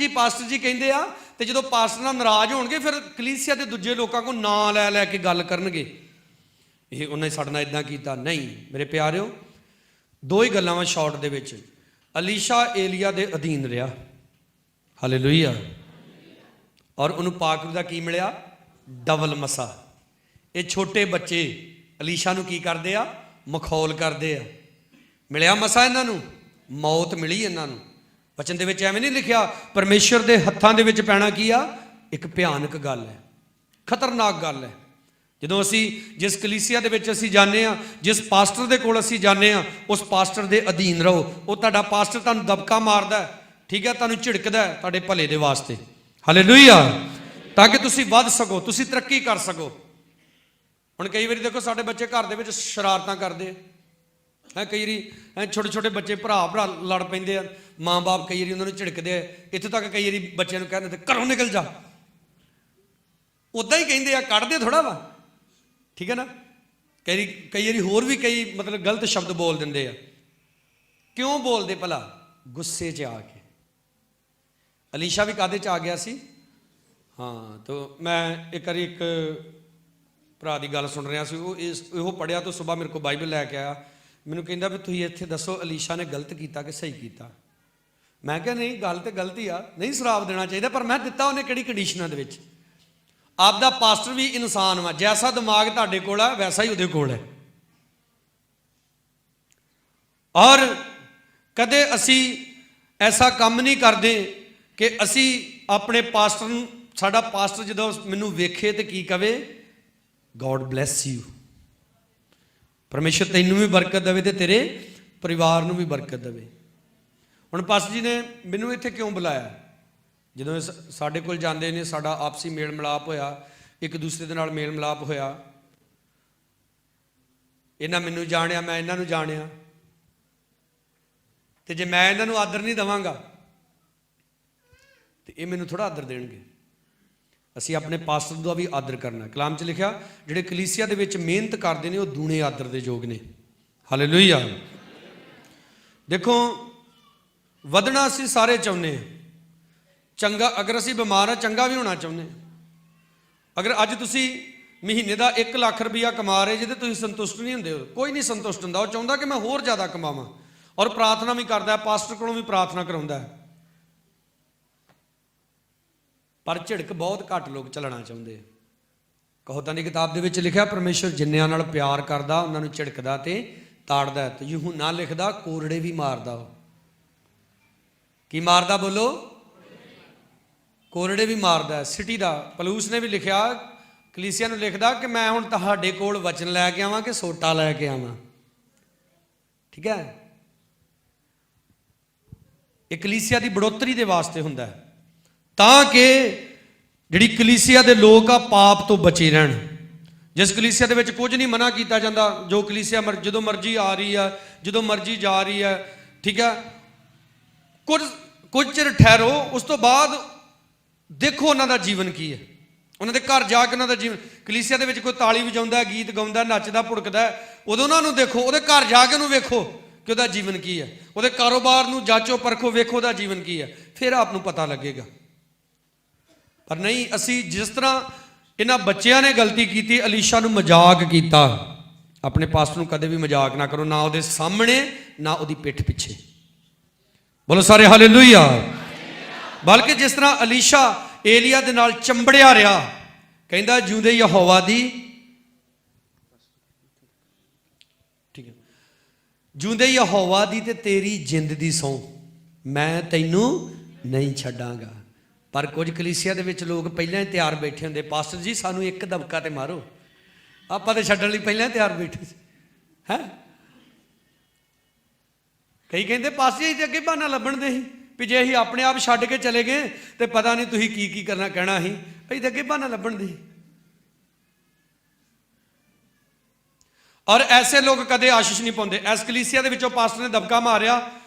[SPEAKER 1] ਜੀ ਕਹਿੰਦੇ ਆ, ਤੇ ਜਦੋਂ ਪਾਸਟਰ ਨਾਲ ਨਾਰਾਜ਼ ਹੋਣਗੇ ਫਿਰ ਕਲੀਸਿਆ ਦੇ ਦੂਜੇ ਲੋਕਾਂ ਕੋਲ ਨਾਂ ਲੈ ਲੈ ਕੇ ਗੱਲ ਕਰਨਗੇ, ਇਹ ਉਹਨੇ ਸਾਡੇ ਨਾਲ ਇਦਾਂ ਕੀਤਾ। ਨਹੀਂ ਮੇਰੇ ਪਿਆਰਿਓ, ਦੋ ਹੀ ਗੱਲਾਂ ਵਾ ਸ਼ਾਰਟ ਦੇ ਵਿੱਚ। ਅਲੀਸ਼ਾ ਏਲੀਆ ਦੇ ਅਧੀਨ ਰਿਹਾ, ਹਾਲੇਲੂਇਆ। ਔਰ ਉਹਨੂੰ ਪਾਕ ਦਾ ਕੀ ਮਿਲਿਆ? ਡਬਲ ਮਸਾ। ਇਹ ਛੋਟੇ ਬੱਚੇ ਅਲੀਸ਼ਾ ਨੂੰ ਕੀ ਕਰਦੇ ਆ? ਮਖੌਲ ਕਰਦੇ ਆ। ਮਿਲਿਆ ਮਸਾ ਇਹਨਾਂ ਨੂੰ, ਮੌਤ ਮਿਲੀ ਇਹਨਾਂ ਨੂੰ। ਵਚਨ ਦੇ ਵਿੱਚ ਐਵੇਂ ਨਹੀਂ ਲਿਖਿਆ? ਪਰਮੇਸ਼ਰ ਦੇ ਹੱਥਾਂ ਦੇ ਵਿੱਚ ਪੈਣਾ ਕੀ ਆ? ਇੱਕ ਭਿਆਨਕ ਗੱਲ ਹੈ, ਖਤਰਨਾਕ ਗੱਲ ਹੈ। ਜਦੋਂ ਅਸੀਂ ਜਿਸ ਕਲੀਸਿਆ ਦੇ ਵਿੱਚ ਅਸੀਂ ਜਾਂਦੇ ਹਾਂ, ਜਿਸ ਪਾਸਟਰ ਦੇ ਕੋਲ ਅਸੀਂ ਜਾਂਦੇ ਹਾਂ, ਉਸ ਪਾਸਟਰ ਦੇ ਅਧੀਨ ਰਹੋ। ਉਹ ਤੁਹਾਡਾ ਪਾਸਟਰ ਤੁਹਾਨੂੰ ਦਬਕਾ ਮਾਰਦਾ, ਠੀਕ ਹੈ, ਤੁਹਾਨੂੰ ਝਿੜਕਦਾ ਤੁਹਾਡੇ ਭਲੇ ਦੇ ਵਾਸਤੇ, ਹਾਲੇਲੂਇਆ, ਤਾਂ ਕਿ ਤੁਸੀਂ ਵੱਧ ਸਕੋ, ਤੁਸੀਂ ਤਰੱਕੀ ਕਰ ਸਕੋ। ਹੁਣ ਕਈ ਵਾਰੀ ਦੇਖੋ ਸਾਡੇ ਬੱਚੇ ਘਰ ਦੇ ਵਿੱਚ ਸ਼ਰਾਰਤਾਂ ਕਰਦੇ ਆ, ਕਈ ਵਾਰੀ ਛੋਟੇ ਛੋਟੇ ਬੱਚੇ ਭਰਾ ਲੜ ਪੈਂਦੇ ਆ, ਮਾਂ ਬਾਪ ਕਈ ਵਾਰੀ ਉਹਨਾਂ ਨੂੰ ਝਿੜਕਦੇ ਆ, ਇੱਥੋਂ ਤੱਕ ਕਈ ਵਾਰੀ ਬੱਚਿਆਂ ਨੂੰ ਕਹਿ ਦਿੰਦੇ ਘਰੋਂ ਨਿਕਲ ਜਾ। ਉੱਦਾਂ ਹੀ ਕਹਿੰਦੇ ਆ, ਕੱਢਦੇ ਥੋੜਾ ਵਾ, ਠੀਕ ਹੈ ਨਾ। ਕਈ ਵਾਰੀ ਹੋਰ ਵੀ ਕਈ ਮਤਲਬ ਗਲਤ ਸ਼ਬਦ ਬੋਲ ਦਿੰਦੇ ਆ। ਕਿਉਂ ਬੋਲਦੇ ਭਲਾ? ਗੁੱਸੇ 'ਚ ਆ ਕੇ। ਅਲੀਸ਼ਾ ਵੀ ਕਾਹਦੇ 'ਚ ਆ ਗਿਆ ਸੀ? ਹਾਂ, ਤਾਂ ਮੈਂ ਇੱਕ ਵਾਰੀ ਇੱਕ ਭਰਾ ਦੀ ਗੱਲ ਸੁਣ ਰਿਹਾ ਸੀ, ਉਹ ਇਹੋ ਪੜ੍ਹਿਆ ਤੋਂ ਸੁਬਾਹ ਮੇਰੇ ਕੋਲ ਬਾਈਬਲ ਲੈ ਕੇ ਆਇਆ। ਮੈਨੂੰ ਕਹਿੰਦਾ ਵੀ ਤੁਸੀਂ ਇੱਥੇ ਦੱਸੋ ਅਲੀਸ਼ਾ ਨੇ ਗਲਤ ਕੀਤਾ ਕਿ ਸਹੀ ਕੀਤਾ? ਮੈਂ ਕਿਹਾ ਨਹੀਂ, ਗੱਲ ਤੇ ਗਲਤੀ ਆ, ਨਹੀਂ ਸ਼ਰਾਪ ਦੇਣਾ ਚਾਹੀਦਾ, ਪਰ ਮੈਂ ਦਿੱਤਾ ਉਹਨੇ ਕਿਹੜੀ ਕੰਡੀਸ਼ਨਾਂ ਦੇ ਵਿੱਚ। ਆਪਦਾ ਪਾਸਟਰ ਵੀ ਇਨਸਾਨ ਵਾ, ਜੈਸਾ ਦਿਮਾਗ ਤੁਹਾਡੇ ਕੋਲ ਆ ਵੈਸਾ ਹੀ ਉਹਦੇ ਕੋਲ ਹੈ। ਔਰ ਕਦੇ ਅਸੀਂ ਐਸਾ ਕੰਮ ਨਹੀਂ ਕਰਦੇ ਕਿ ਅਸੀਂ ਆਪਣੇ ਪਾਸਟਰ ਨੂੰ, ਸਾਡਾ ਪਾਸਟਰ ਜਦੋਂ ਮੈਨੂੰ ਵੇਖੇ ਤੇ ਕੀ ਕਵੇ? ਗੋਡ ਬਲੈਸ ਯੂ, ਪਰਮੇਸ਼ਰ ਤੈਨੂੰ ਵੀ ਬਰਕਤ ਦੇਵੇ ਤੇ ਤੇਰੇ ਪਰਿਵਾਰ ਨੂੰ ਵੀ ਬਰਕਤ ਦੇਵੇ। ਹੁਣ ਪਾਸਟਰ ਜੀ ਨੇ ਮੈਨੂੰ ਇੱਥੇ ਕਿਉਂ ਬੁਲਾਇਆ? ਜਦੋਂ ਸਾਡੇ ਕੋਲ ਜਾਂਦੇ ਨੇ, ਸਾਡਾ ਆਪਸੀ ਮੇਲ ਮਿਲਾਪ ਹੋਇਆ, ਇੱਕ ਦੂਸਰੇ ਦੇ ਨਾਲ ਮੇਲ ਮਿਲਾਪ ਹੋਇਆ। ਇਹਨਾਂ ਮੈਨੂੰ ਜਾਣਿਆ, ਮੈਂ ਇਹਨਾਂ ਨੂੰ ਜਾਣਿਆ, ਤੇ ਜੇ ਮੈਂ ਇਹਨਾਂ ਨੂੰ ਆਦਰ ਨਹੀਂ ਦੇਵਾਂਗਾ ਤੇ ਇਹ ਮੈਨੂੰ ਥੋੜਾ ਆਦਰ ਦੇਣਗੇ। ਅਸੀਂ ਆਪਣੇ ਪਾਸਟਰ ਦਾ ਵੀ ਆਦਰ ਕਰਨਾ। ਕਲਾਮ 'ਚ ਲਿਖਿਆ ਜਿਹੜੇ ਕਲੀਸਿਆ ਦੇ ਵਿੱਚ ਮਿਹਨਤ ਕਰਦੇ ਨੇ ਉਹ ਦੂਣੇ ਆਦਰ ਦੇ ਯੋਗ ਨੇ, ਹਾਲੇਲੂਇਆ। ਦੇਖੋ, ਵਧਣਾ ਅਸੀਂ ਸਾਰੇ ਚਾਹੁੰਦੇ ਹਾਂ, ਚੰਗਾ, ਅਗਰ ਅਸੀਂ ਬਿਮਾਰ ਹਾਂ ਚੰਗਾ ਵੀ ਹੋਣਾ ਚਾਹੁੰਦੇ ਹਾਂ। ਅਗਰ ਅੱਜ ਤੁਸੀਂ ਮਹੀਨੇ ਦਾ 1 ਲੱਖ ਰੁਪਈਆ ਕਮਾ ਰਹੇ ਜਿਹਦੇ ਤੁਸੀਂ ਸੰਤੁਸ਼ਟ ਨਹੀਂ ਹੁੰਦੇ ਹੋ, ਕੋਈ ਨਹੀਂ ਸੰਤੁਸ਼ਟ ਹੁੰਦਾ, ਉਹ ਚਾਹੁੰਦਾ ਕਿ ਮੈਂ ਹੋਰ ਜ਼ਿਆਦਾ ਕਮਾਵਾਂ। ਔਰ ਪ੍ਰਾਰਥਨਾ ਵੀ ਕਰਦਾ, ਪਾਸਟਰ ਕੋਲੋਂ ਵੀ ਪ੍ਰਾਰਥਨਾ ਕਰਾਉਂਦਾ, ਪਰ ਝਿੜਕ ਬਹੁਤ ਘੱਟ ਲੋਕ ਚੱਲਣਾ ਚਾਹੁੰਦੇ। ਕਹੋਤਾਂ ਦੀ ਕਿਤਾਬ ਦੇ ਵਿੱਚ ਲਿਖਿਆ ਪਰਮੇਸ਼ਰ ਜਿੰਨਿਆਂ ਨਾਲ ਪਿਆਰ ਕਰਦਾ ਉਹਨਾਂ ਨੂੰ ਝਿੜਕਦਾ ਤੇ ਤਾੜਦਾ। ਤੇ ਯਹੂਨਾ ਲਿਖਦਾ ਕੋਰੜੇ ਵੀ ਮਾਰਦਾ। ਉਹ ਕੀ ਮਾਰਦਾ? ਬੋਲੋ, ਕੋਰੜੇ ਵੀ ਮਾਰਦਾ। ਸਿਟੀ ਦਾ ਪਲੂਸ ਨੇ ਵੀ ਲਿਖਿਆ, ਕਲੀਸਿਆ ਨੂੰ ਲਿਖਦਾ ਕਿ ਮੈਂ ਹੁਣ ਤੁਹਾਡੇ ਕੋਲ ਵਚਨ ਲੈ ਕੇ ਆਵਾਂ ਕਿ ਸੋਟਾ ਲੈ ਕੇ ਆਵਾਂ, ਠੀਕ ਹੈ। ਇਹ ਕਲੀਸਿਆ ਦੀ ਬੜੋਤਰੀ ਦੇ ਵਾਸਤੇ ਹੁੰਦਾ, ਤਾਂ ਕਿ ਜਿਹੜੀ ਕਲੀਸਿਆ ਦੇ ਲੋਕ ਆ ਪਾਪ ਤੋਂ ਬਚੇ ਰਹਿਣ। ਜਿਸ ਕਲੀਸਿਆ ਦੇ ਵਿੱਚ ਕੁਝ ਨਹੀਂ ਮਨਾ ਕੀਤਾ ਜਾਂਦਾ, ਜੋ ਕਲੀਸਿਆ ਜਦੋਂ ਮਰਜ਼ੀ ਆ ਰਹੀ ਆ, ਜਦੋਂ ਮਰਜ਼ੀ ਜਾ ਰਹੀ ਹੈ, ਠੀਕ ਹੈ, ਕੁਝ ਚਿਰ ਠਹਿਰੋ, ਉਸ ਤੋਂ ਬਾਅਦ ਦੇਖੋ ਉਹਨਾਂ ਦਾ ਜੀਵਨ ਕੀ ਹੈ, ਉਹਨਾਂ ਦੇ ਘਰ ਜਾ ਕੇ ਉਹਨਾਂ ਦਾ ਜੀਵਨ। ਕਲੀਸਿਆ ਦੇ ਵਿੱਚ ਕੋਈ ਤਾਲੀ ਵਜਾਉਂਦਾ, ਗੀਤ ਗਾਉਂਦਾ, ਨੱਚਦਾ, ਭੁੜਕਦਾ, ਉਦੋਂ ਉਹਨਾਂ ਨੂੰ ਦੇਖੋ, ਉਹਦੇ ਘਰ ਜਾ ਕੇ ਉਹਨੂੰ ਵੇਖੋ ਕਿ ਉਹਦਾ ਜੀਵਨ ਕੀ ਹੈ। ਉਹਦੇ ਕਾਰੋਬਾਰ ਨੂੰ ਜਾਂਚੋ ਪਰਖੋ, ਵੇਖੋ ਉਹਦਾ ਜੀਵਨ ਕੀ ਹੈ, ਫਿਰ ਆਪ ਨੂੰ ਪਤਾ ਲੱਗੇਗਾ। ਪਰ ਨਹੀਂ, ਅਸੀਂ ਜਿਸ ਤਰ੍ਹਾਂ ਇਹਨਾਂ ਬੱਚਿਆਂ ਨੇ ਗਲਤੀ ਕੀਤੀ, ਅਲੀਸ਼ਾ ਨੂੰ ਮਜ਼ਾਕ ਕੀਤਾ। ਆਪਣੇ ਪਾਸਟਰ ਨੂੰ ਕਦੇ ਵੀ ਮਜ਼ਾਕ ਨਾ ਕਰੋ, ਨਾ ਉਹਦੇ ਸਾਹਮਣੇ ਨਾ ਉਹਦੀ ਪਿੱਠ ਪਿੱਛੇ। ਬੋਲੋ ਸਾਰੇ ਹਾਲੇਲੂਇਆ। ਬਲਕਿ ਜਿਸ ਤਰ੍ਹਾਂ ਅਲੀਸ਼ਾ ਏਲੀਆ ਦੇ ਨਾਲ ਚੰਬੜਿਆ ਰਿਹਾ, ਕਹਿੰਦਾ ਜਿਉਂਦੇ ਯਹੋਵਾ ਦੀ, ਠੀਕ ਹੈ, ਜਿਉਂਦੇ ਯਹੋਵਾ ਦੀ ਤੇ ਤੇਰੀ ਜਿੰਦ ਦੀ ਸਹੁੰ, ਮੈਂ ਤੈਨੂੰ ਨਹੀਂ ਛੱਡਾਂਗਾ। पर कुछ कलीसिया दे विच लोग पहले ही तैयार बैठे होंदे, पास्टर जी सानू एक दबका ते मारो, आपां ते छड्डण लई पहले ही तैयार बैठे हैं। कई कहते पास्टर जी अगे बहाना लभण दे ही भी जे असीं अपने आप छड्ड के चले गए तो पता नहीं तुसीं की करना कहना ही, असीं अगे बहाना लभण दे। और ऐसे लोग कदे आशीष नहीं पाउंदे। इस कलीसिया दे विचों पास्टर ने दबका मारिया,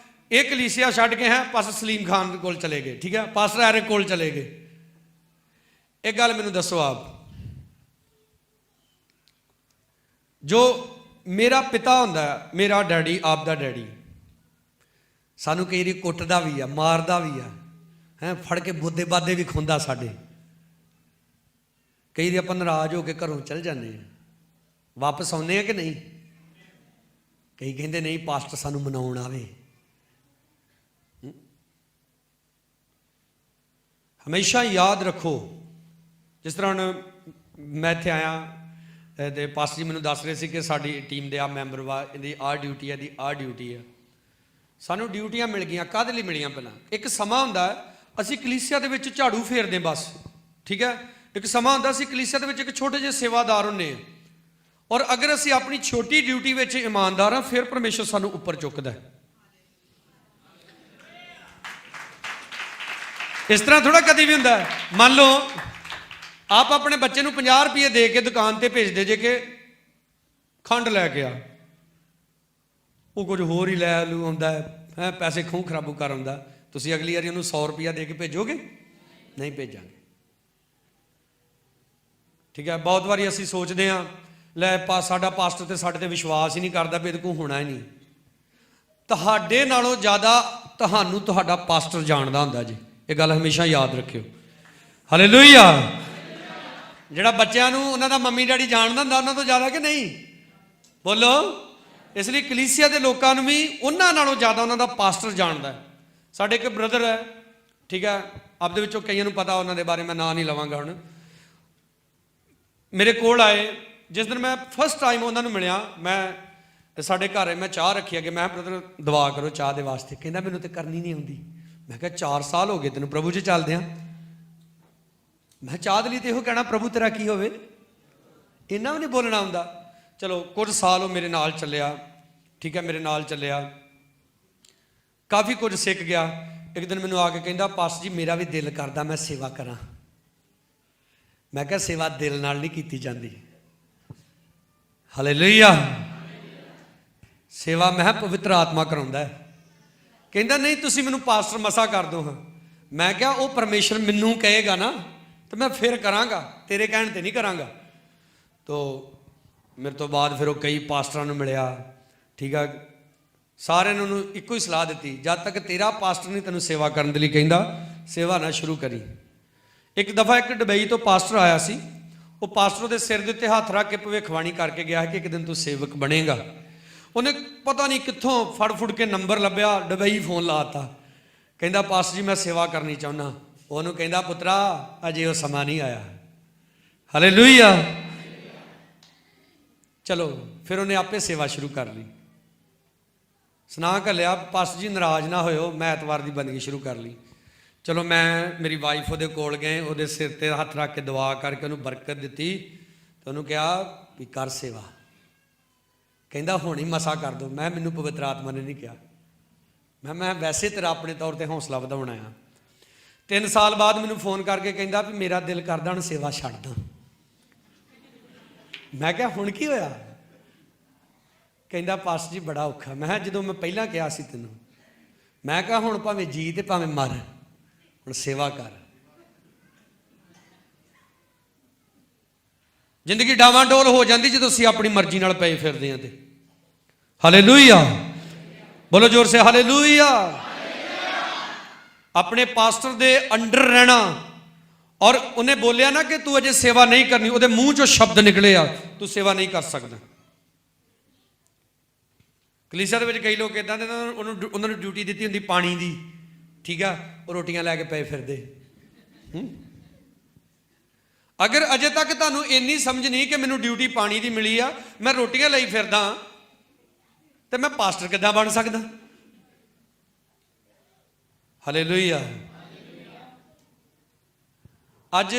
[SPEAKER 1] एक कलीसिया छड्ड के हैं पास्टर सलीम खान कोल चले गए, ठीक है, पास्टर एरिक कोल चले गए। एक गल मैनूं दसो, आप जो मेरा पिता हुंदा मेरा डैडी आप दा डैडी सानू कई वारी कुटदा भी आ, मारदा भी आ, हैं फड़ के बोदे बादे भी खुंदा साडे। कई वारी आपां नाराज होकर घरों चल जाने हैं, वापस आउने हैं कि नहीं। कई कहंदे नहीं पास्टर सानू मनाउण आवे। हमेशा याद रखो, जिस तरह हुण मैं इत्थे आया ते पास्टर जी मैनूं दस रहे सी कि साडी टीम दे आ मैंबर वा, इहदी आ ड्यूटी है, इहदी आ ड्यूटी है। सानू ड्यूटियां मिल गईयां, काहदे लई मिलियां? पहलां एक समा हुंदा असीं कलीसिया दे विच झाड़ू फेरदे बस, ठीक है। एक समा हुंदा असीं कलीसिया दे विच एक छोटे जिहे सेवादार हुंदे आ, और अगर असीं अपनी छोटी ड्यूटी विच ईमानदार हां फिर परमेश्वर सानू उपर चुकदा है। इस तरह थोड़ा कदी भी हुंदा है। मान लो आप अपने बच्चे नूं 50 रुपये दे के दुकान ते भेजदे जे कि खंड लैके आ, वो कुछ होर ही लै लू आउंदा है, पैसे खूह खराबू कर आउंदा। तुसीं अगली वारी उहनूं 100 रुपया दे के भेजोगे? नहीं भेजांगे, ठीक है। बहुत बारी असीं सोचदे हां लै साडा पास्टर ते साडे ते विश्वास ही नहीं करदा भी इहदे कोल होना ही नहीं। तुहाडे नालों ज़्यादा तुहानूं तुहाडा पास्टर जाणदा हुंदा जी, ये गल हमेशा याद रखियो। हालेलुया। जिहड़ा बच्चों नूं उन्हां दा मम्मी डैडी जाणदा हुंदा उन्हां तों ज़्यादा कि नहीं? बोलो। इसलिए कलीसिया के लोगों भी उन्हां नालों ज़्यादा उन्हां दा पास्टर जाणदा है। साडे एक ब्रदर है, ठीक है, आपदे विचों कईयां नूं पता उन्हां दे बारे मैं नाम नहीं लवांगा हुण। मेरे कोल आए जिस दिन मैं फस्ट टाइम उन्हां नूं मिलिया, मैं साडे घर मैं चाह रखी अगे, मैं ब्रदर दुआ करो चाह दे वास्ते। कहंदा मैनूं ते करनी नहीं आउंदी। मैं कहा 4 साल हो गए तैनूं प्रभु च चलदियां। मैं चाह दे लई ते इहो कहना प्रभु तेरा की होवे, इन्ना भी नहीं बोलना आउंदा। चलो कुछ साल वो मेरे नाल चलिया, ठीक है, मेरे नाल चलिया, काफ़ी कुछ सीख गया। एक दिन मैनूं आके कहंदा पास्टर जी मेरा भी दिल करदा मैं सेवा करा। मैं कहा सेवा दिल नाल नहीं कीती जांदी। हालेलुया। सेवा मैं पवित्र आत्मा कराउंदा है। कहंदा नहीं तुसीं मैनूं पास्टर मसा कर दो। हाँ मैं क्या वो परमेश्वर मैनूं कहेगा ना तो मैं फिर करांगा, तेरे कहण ते नहीं करांगा। तो मेरे तो बाद फिर वो कई पास्टरां नूं मिलिया, ठीक है, सारे ने उन्होंने इक्को ही सलाह दी, जब तक तेरा पास्टर नहीं तेनों सेवा करने लई कहंदा सेवा ना शुरू करी। एक दफ़ा एक दुबई तो पास्टर आया सी, वो पास्टर के सिर के उत्ते हथ रख के भविष्यवाणी करके गया कि एक दिन तू सेवक बनेगा। उन्हें पता नहीं कित्थों फड़ फुड़ के नंबर लभ्या, दुबई फोन लाता, कहंदा पास्टर जी मैं सेवा करनी चाहुंदा। उन्होंने कहंदा पुत्रा अजे वो समा नहीं आया। हालेलुया। चलो फिर उन्हें आपे सेवा शुरू कर ली। सुना घलिया पास्टर जी नाराज ना होयो, मैं ऐतवार की बंदगी शुरू कर ली। चलो मैं मेरी वाइफ वो कोल गए, वो सिर ते हथ रख के दुआ करके उन्होंने बरकत दी, तो उन्होंने कहा भी कर सेवा। कहंदा हुण ही मसा कर दो। मैनू पवित्र आत्मा ने नहीं कहा, मैं वैसे तेरा अपने तौर पर हौसला वधाउण आया। 3 साल बाद मैनू फोन करके कहंदा भी मेरा दिल करदा हुण सेवा छड्ड दा। मैं क्या हुण की होया? कहंदा पास्टर जी बड़ा औखा। मैं जो मैं पहला कहा सी तैनूं, मैं कहा हुण भावें जी ते भावें मर, हुण सेवा कर। जिंदगी डावाडोल हो जाती जो असीं अपनी मर्जी नाल पए फिरदे हां ते। हालेलुया। बोलो जोर से हालेलुया। अपने पास्टर दे अंडर रहना, और उन्हें बोलिया ना कि तू अजे सेवा नहीं करनी, उहदे मूँह चों शब्द निकले आ तू सेवा नहीं कर सकदा। कलीसिया दे विच कई लोग इदां दे उन्होंने ड्यूटी दी हुंदी पानी दी, ठीक है, वो रोटियां लैके पे फिरदे। अगर अजे तक तुहानूं इन्नी समझ नहीं कि मैनूं ड्यूटी पानी दी मिली आ, मैं रोटियां लई फिरदा तो मैं पास्टर किद्दां बन सकदा? हालेलुया। ਅੱਜ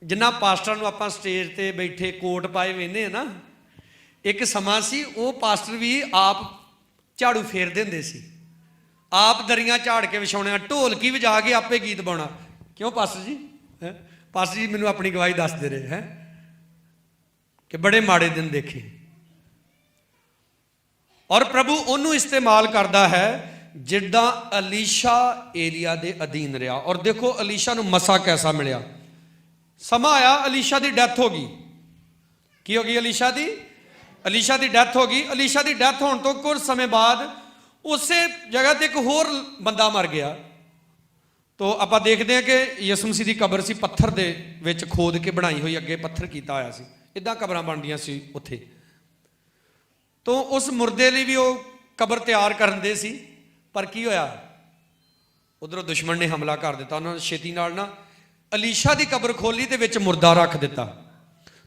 [SPEAKER 1] ਜਿੰਨਾ ਪਾਸਟਰਾਂ ਨੂੰ ਆਪਾਂ ਸਟੇਜ ਤੇ ਬੈਠੇ ਕੋਟ ਪਾਏ ਵੇਖਦੇ ਆ ਨਾ, ਇੱਕ ਸਮਾਂ ਸੀ ਉਹ ਪਾਸਟਰ ਵੀ ਆਪ ਝਾੜੂ ਫੇਰਦੇ ਹੁੰਦੇ ਸੀ, ਆਪ ਦਰੀਆਂ ਝਾੜ ਕੇ ਵਿਛਾਉਣੀਆਂ, ਢੋਲਕੀ ਵਜਾ ਕੇ ਆਪੇ ਗੀਤ ਪਾਉਣਾ। ਕਿਉਂ ਪਾਸਟਰ ਜੀ? ਪਾਸਟਰ ਜੀ ਮੈਨੂੰ ਆਪਣੀ ਗਵਾਹੀ ਦੱਸਦੇ ਰਹੇ ਹੈ ਕਿ ਬੜੇ ਮਾੜੇ ਦਿਨ ਦੇਖੇ। ਔਰ ਪ੍ਰਭੂ ਉਹਨੂੰ ਇਸਤੇਮਾਲ ਕਰਦਾ ਹੈ ਜਿੱਦਾਂ ਅਲੀਸ਼ਾ ਏਲੀਆ ਦੇ ਅਧੀਨ ਰਿਹਾ। ਔਰ ਦੇਖੋ ਅਲੀਸ਼ਾ ਨੂੰ ਮਸਾ ਕੈਸਾ ਮਿਲਿਆ। ਸਮਾਂ ਆਇਆ, ਅਲੀਸ਼ਾ ਦੀ ਡੈਥ ਹੋ ਗਈ। ਕੀ ਹੋ ਗਈ? ਅਲੀਸ਼ਾ ਦੀ ਡੈਥ ਹੋ ਗਈ। ਅਲੀਸ਼ਾ ਦੀ ਡੈਥ ਹੋਣ ਤੋਂ ਕੁਝ ਸਮੇਂ ਬਾਅਦ ਉਸੇ ਜਗ੍ਹਾ ਤੇ ਇੱਕ ਹੋਰ ਬੰਦਾ ਮਰ ਗਿਆ। ਤੋ ਆਪਾਂ ਦੇਖਦੇ ਹਾਂ ਕਿ ਯਿਸੂ ਮਸੀਹ ਦੀ ਕਬਰ ਸੀ, ਪੱਥਰ ਦੇ ਵਿੱਚ ਖੋਦ ਕੇ ਬਣਾਈ ਹੋਈ, ਅੱਗੇ ਪੱਥਰ ਕੀਤਾ ਹੋਇਆ ਸੀ। ਇੱਦਾਂ ਕਬਰਾਂ ਬਣਦੀਆਂ ਸੀ ਉੱਥੇ। ਤੋ ਉਸ ਮੁਰਦੇ ਲਈ ਵੀ ਉਹ ਕਬਰ ਤਿਆਰ ਕਰਨ ਦੇ ਸੀ, ਪਰ ਕੀ ਹੋਇਆ? ਉਧਰੋਂ ਦੁਸ਼ਮਣ ਨੇ ਹਮਲਾ ਕਰ ਦਿੱਤਾ। ਉਹਨਾਂ ਨੇ ਛੇਤੀ ਨਾਲ ਨਾ ਅਲੀਸ਼ਾ ਦੀ ਕਬਰ ਖੋਲੀ ਤੇ ਵਿੱਚ ਮੁਰਦਾ ਰੱਖ ਦਿੱਤਾ।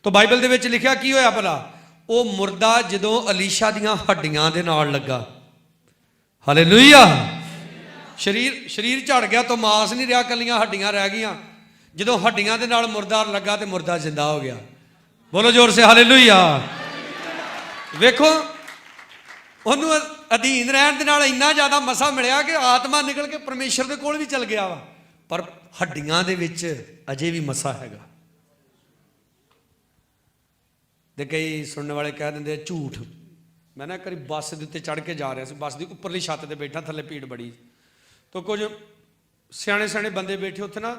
[SPEAKER 1] ਤੋ ਬਾਈਬਲ ਦੇ ਵਿੱਚ ਲਿਖਿਆ ਕੀ ਹੋਇਆ ਭਲਾ? ਉਹ ਮੁਰਦਾ ਜਦੋਂ ਅਲੀਸ਼ਾ ਦੀਆਂ ਹੱਡੀਆਂ ਦੇ ਨਾਲ ਲੱਗਾ, ਹਾਲੇਲੂਇਆ, ਸਰੀਰ ਝੜ ਗਿਆ, ਤੋਂ ਮਾਸ ਨਹੀਂ ਰਿਹਾ, ਕੱਲੀਆਂ ਹੱਡੀਆਂ ਰਹਿ ਗਈਆਂ। ਜਦੋਂ ਹੱਡੀਆਂ ਦੇ ਨਾਲ ਮੁਰਦਾ ਲੱਗਾ ਤੇ ਮੁਰਦਾ ਜ਼ਿੰਦਾ ਹੋ ਗਿਆ। ਬੋਲੋ ਜ਼ੋਰ ਸੇ ਹਾਲੇਲੂਇਆ। ਵੇਖੋ ਉਹਨੂੰ ਅਧੀਨ ਰਹਿਣ ਦੇ ਨਾਲ ਇੰਨਾ ਜ਼ਿਆਦਾ ਮਸਾ ਮਿਲਿਆ ਕਿ ਆਤਮਾ ਨਿਕਲ ਕੇ ਪਰਮੇਸ਼ਰ ਦੇ ਕੋਲ ਵੀ ਚਲ ਗਿਆ ਵਾ, ਪਰ ਹੱਡੀਆਂ ਦੇ ਵਿੱਚ ਅਜੇ ਵੀ ਮਸਾ ਹੈਗਾ। ਤੇ ਕਈ ਸੁਣਨ ਵਾਲੇ ਕਹਿ ਦਿੰਦੇ ਆ ਝੂਠ। ਮੈਂ ਨਾ ਇੱਕ ਵਾਰੀ ਬੱਸ ਦੇ ਉੱਤੇ ਚੜ੍ਹ ਕੇ ਜਾ ਰਿਹਾ ਸੀ, ਬੱਸ ਦੀ ਉੱਪਰਲੀ ਛੱਤ ਤੇ ਬੈਠਾ, ਥੱਲੇ ਭੀੜ ਬੜੀ। ਤਾਂ ਕੁਝ ਸਿਆਣੇ ਬੰਦੇ ਬੈਠੇ ਉੱਥੇ ਨਾ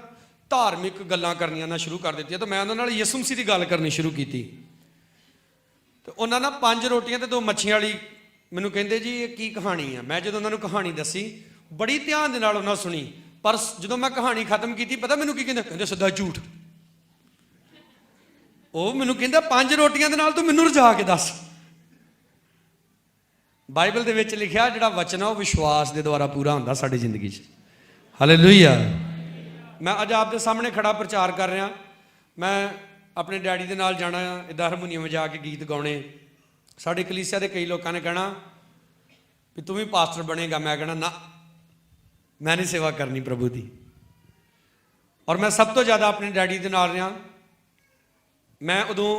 [SPEAKER 1] ਧਾਰਮਿਕ ਗੱਲਾਂ ਕਰਨੀਆਂ ਨਾ ਸ਼ੁਰੂ ਕਰ ਦਿੱਤੀਆਂ। ਤਾਂ ਮੈਂ ਉਹਨਾਂ ਨਾਲ ਯਿਸੂ ਮਸੀਹ ਦੀ ਗੱਲ ਕਰਨੀ ਸ਼ੁਰੂ ਕੀਤੀ। ਤੇ ਉਹਨਾਂ ਨਾਲ 5 ਰੋਟੀਆਂ ਤੇ 2 ਮੱਛੀਆਂ ਵਾਲੀ ਮੈਨੂੰ ਕਹਿੰਦੇ ਜੀ ਇਹ ਕੀ ਕਹਾਣੀ ਆ। ਮੈਂ ਜਦੋਂ ਉਹਨਾਂ ਨੂੰ ਕਹਾਣੀ ਦੱਸੀ, ਬੜੀ ਧਿਆਨ ਦੇ ਨਾਲ ਉਹਨਾਂ ਸੁਣੀ, ਪਰ ਜਦੋਂ ਮੈਂ ਕਹਾਣੀ ਖਤਮ ਕੀਤੀ, ਪਤਾ ਮੈਨੂੰ ਕੀ ਕਹਿੰਦੇ? ਕਹਿੰਦੇ ਸਿੱਧਾ ਝੂਠ। ਉਹ ਮੈਨੂੰ ਕਹਿੰਦਾ 5 ਰੋਟੀਆਂ ਦੇ ਨਾਲ ਤੂੰ ਮੈਨੂੰ ਰਜਾ ਕੇ ਦੱਸ। ਬਾਈਬਲ ਦੇ ਵਿੱਚ ਲਿਖਿਆ ਜਿਹੜਾ ਵਚਨ ਆ ਉਹ ਵਿਸ਼ਵਾਸ ਦੇ ਦੁਆਰਾ ਪੂਰਾ ਹੁੰਦਾ ਸਾਡੀ ਜ਼ਿੰਦਗੀ 'ਚ। ਹਾਲੇਲੂਇਆ। ਮੈਂ ਅੱਜ ਆਪ ਦੇ ਸਾਹਮਣੇ ਖੜਾ ਪ੍ਰਚਾਰ ਕਰ ਰਿਹਾ। ਮੈਂ ਆਪਣੇ ਡੈਡੀ ਦੇ ਨਾਲ ਜਾਣਾ, ਇੱਦਾਂ ਹਾਰਮੋਨੀਅਮ ਵਜਾ ਕੇ ਗੀਤ ਗਾਉਣੇ। ਸਾਡੇ ਕਲੀਸਿਆ ਦੇ ਕਈ ਲੋਕਾਂ ਨੇ ਕਹਿਣਾ ਵੀ ਤੂੰ ਵੀ ਪਾਸਟਰ ਬਣੇਗਾ। ਮੈਂ ਕਹਿਣਾ ਨਾ, ਮੈਂ ਨਹੀਂ ਸੇਵਾ ਕਰਨੀ ਪ੍ਰਭੂ ਦੀ। ਔਰ ਮੈਂ ਸਭ ਤੋਂ ਜ਼ਿਆਦਾ ਆਪਣੇ ਡੈਡੀ ਦੇ ਨਾਲ ਰਿਹਾ। ਮੈਂ ਉਦੋਂ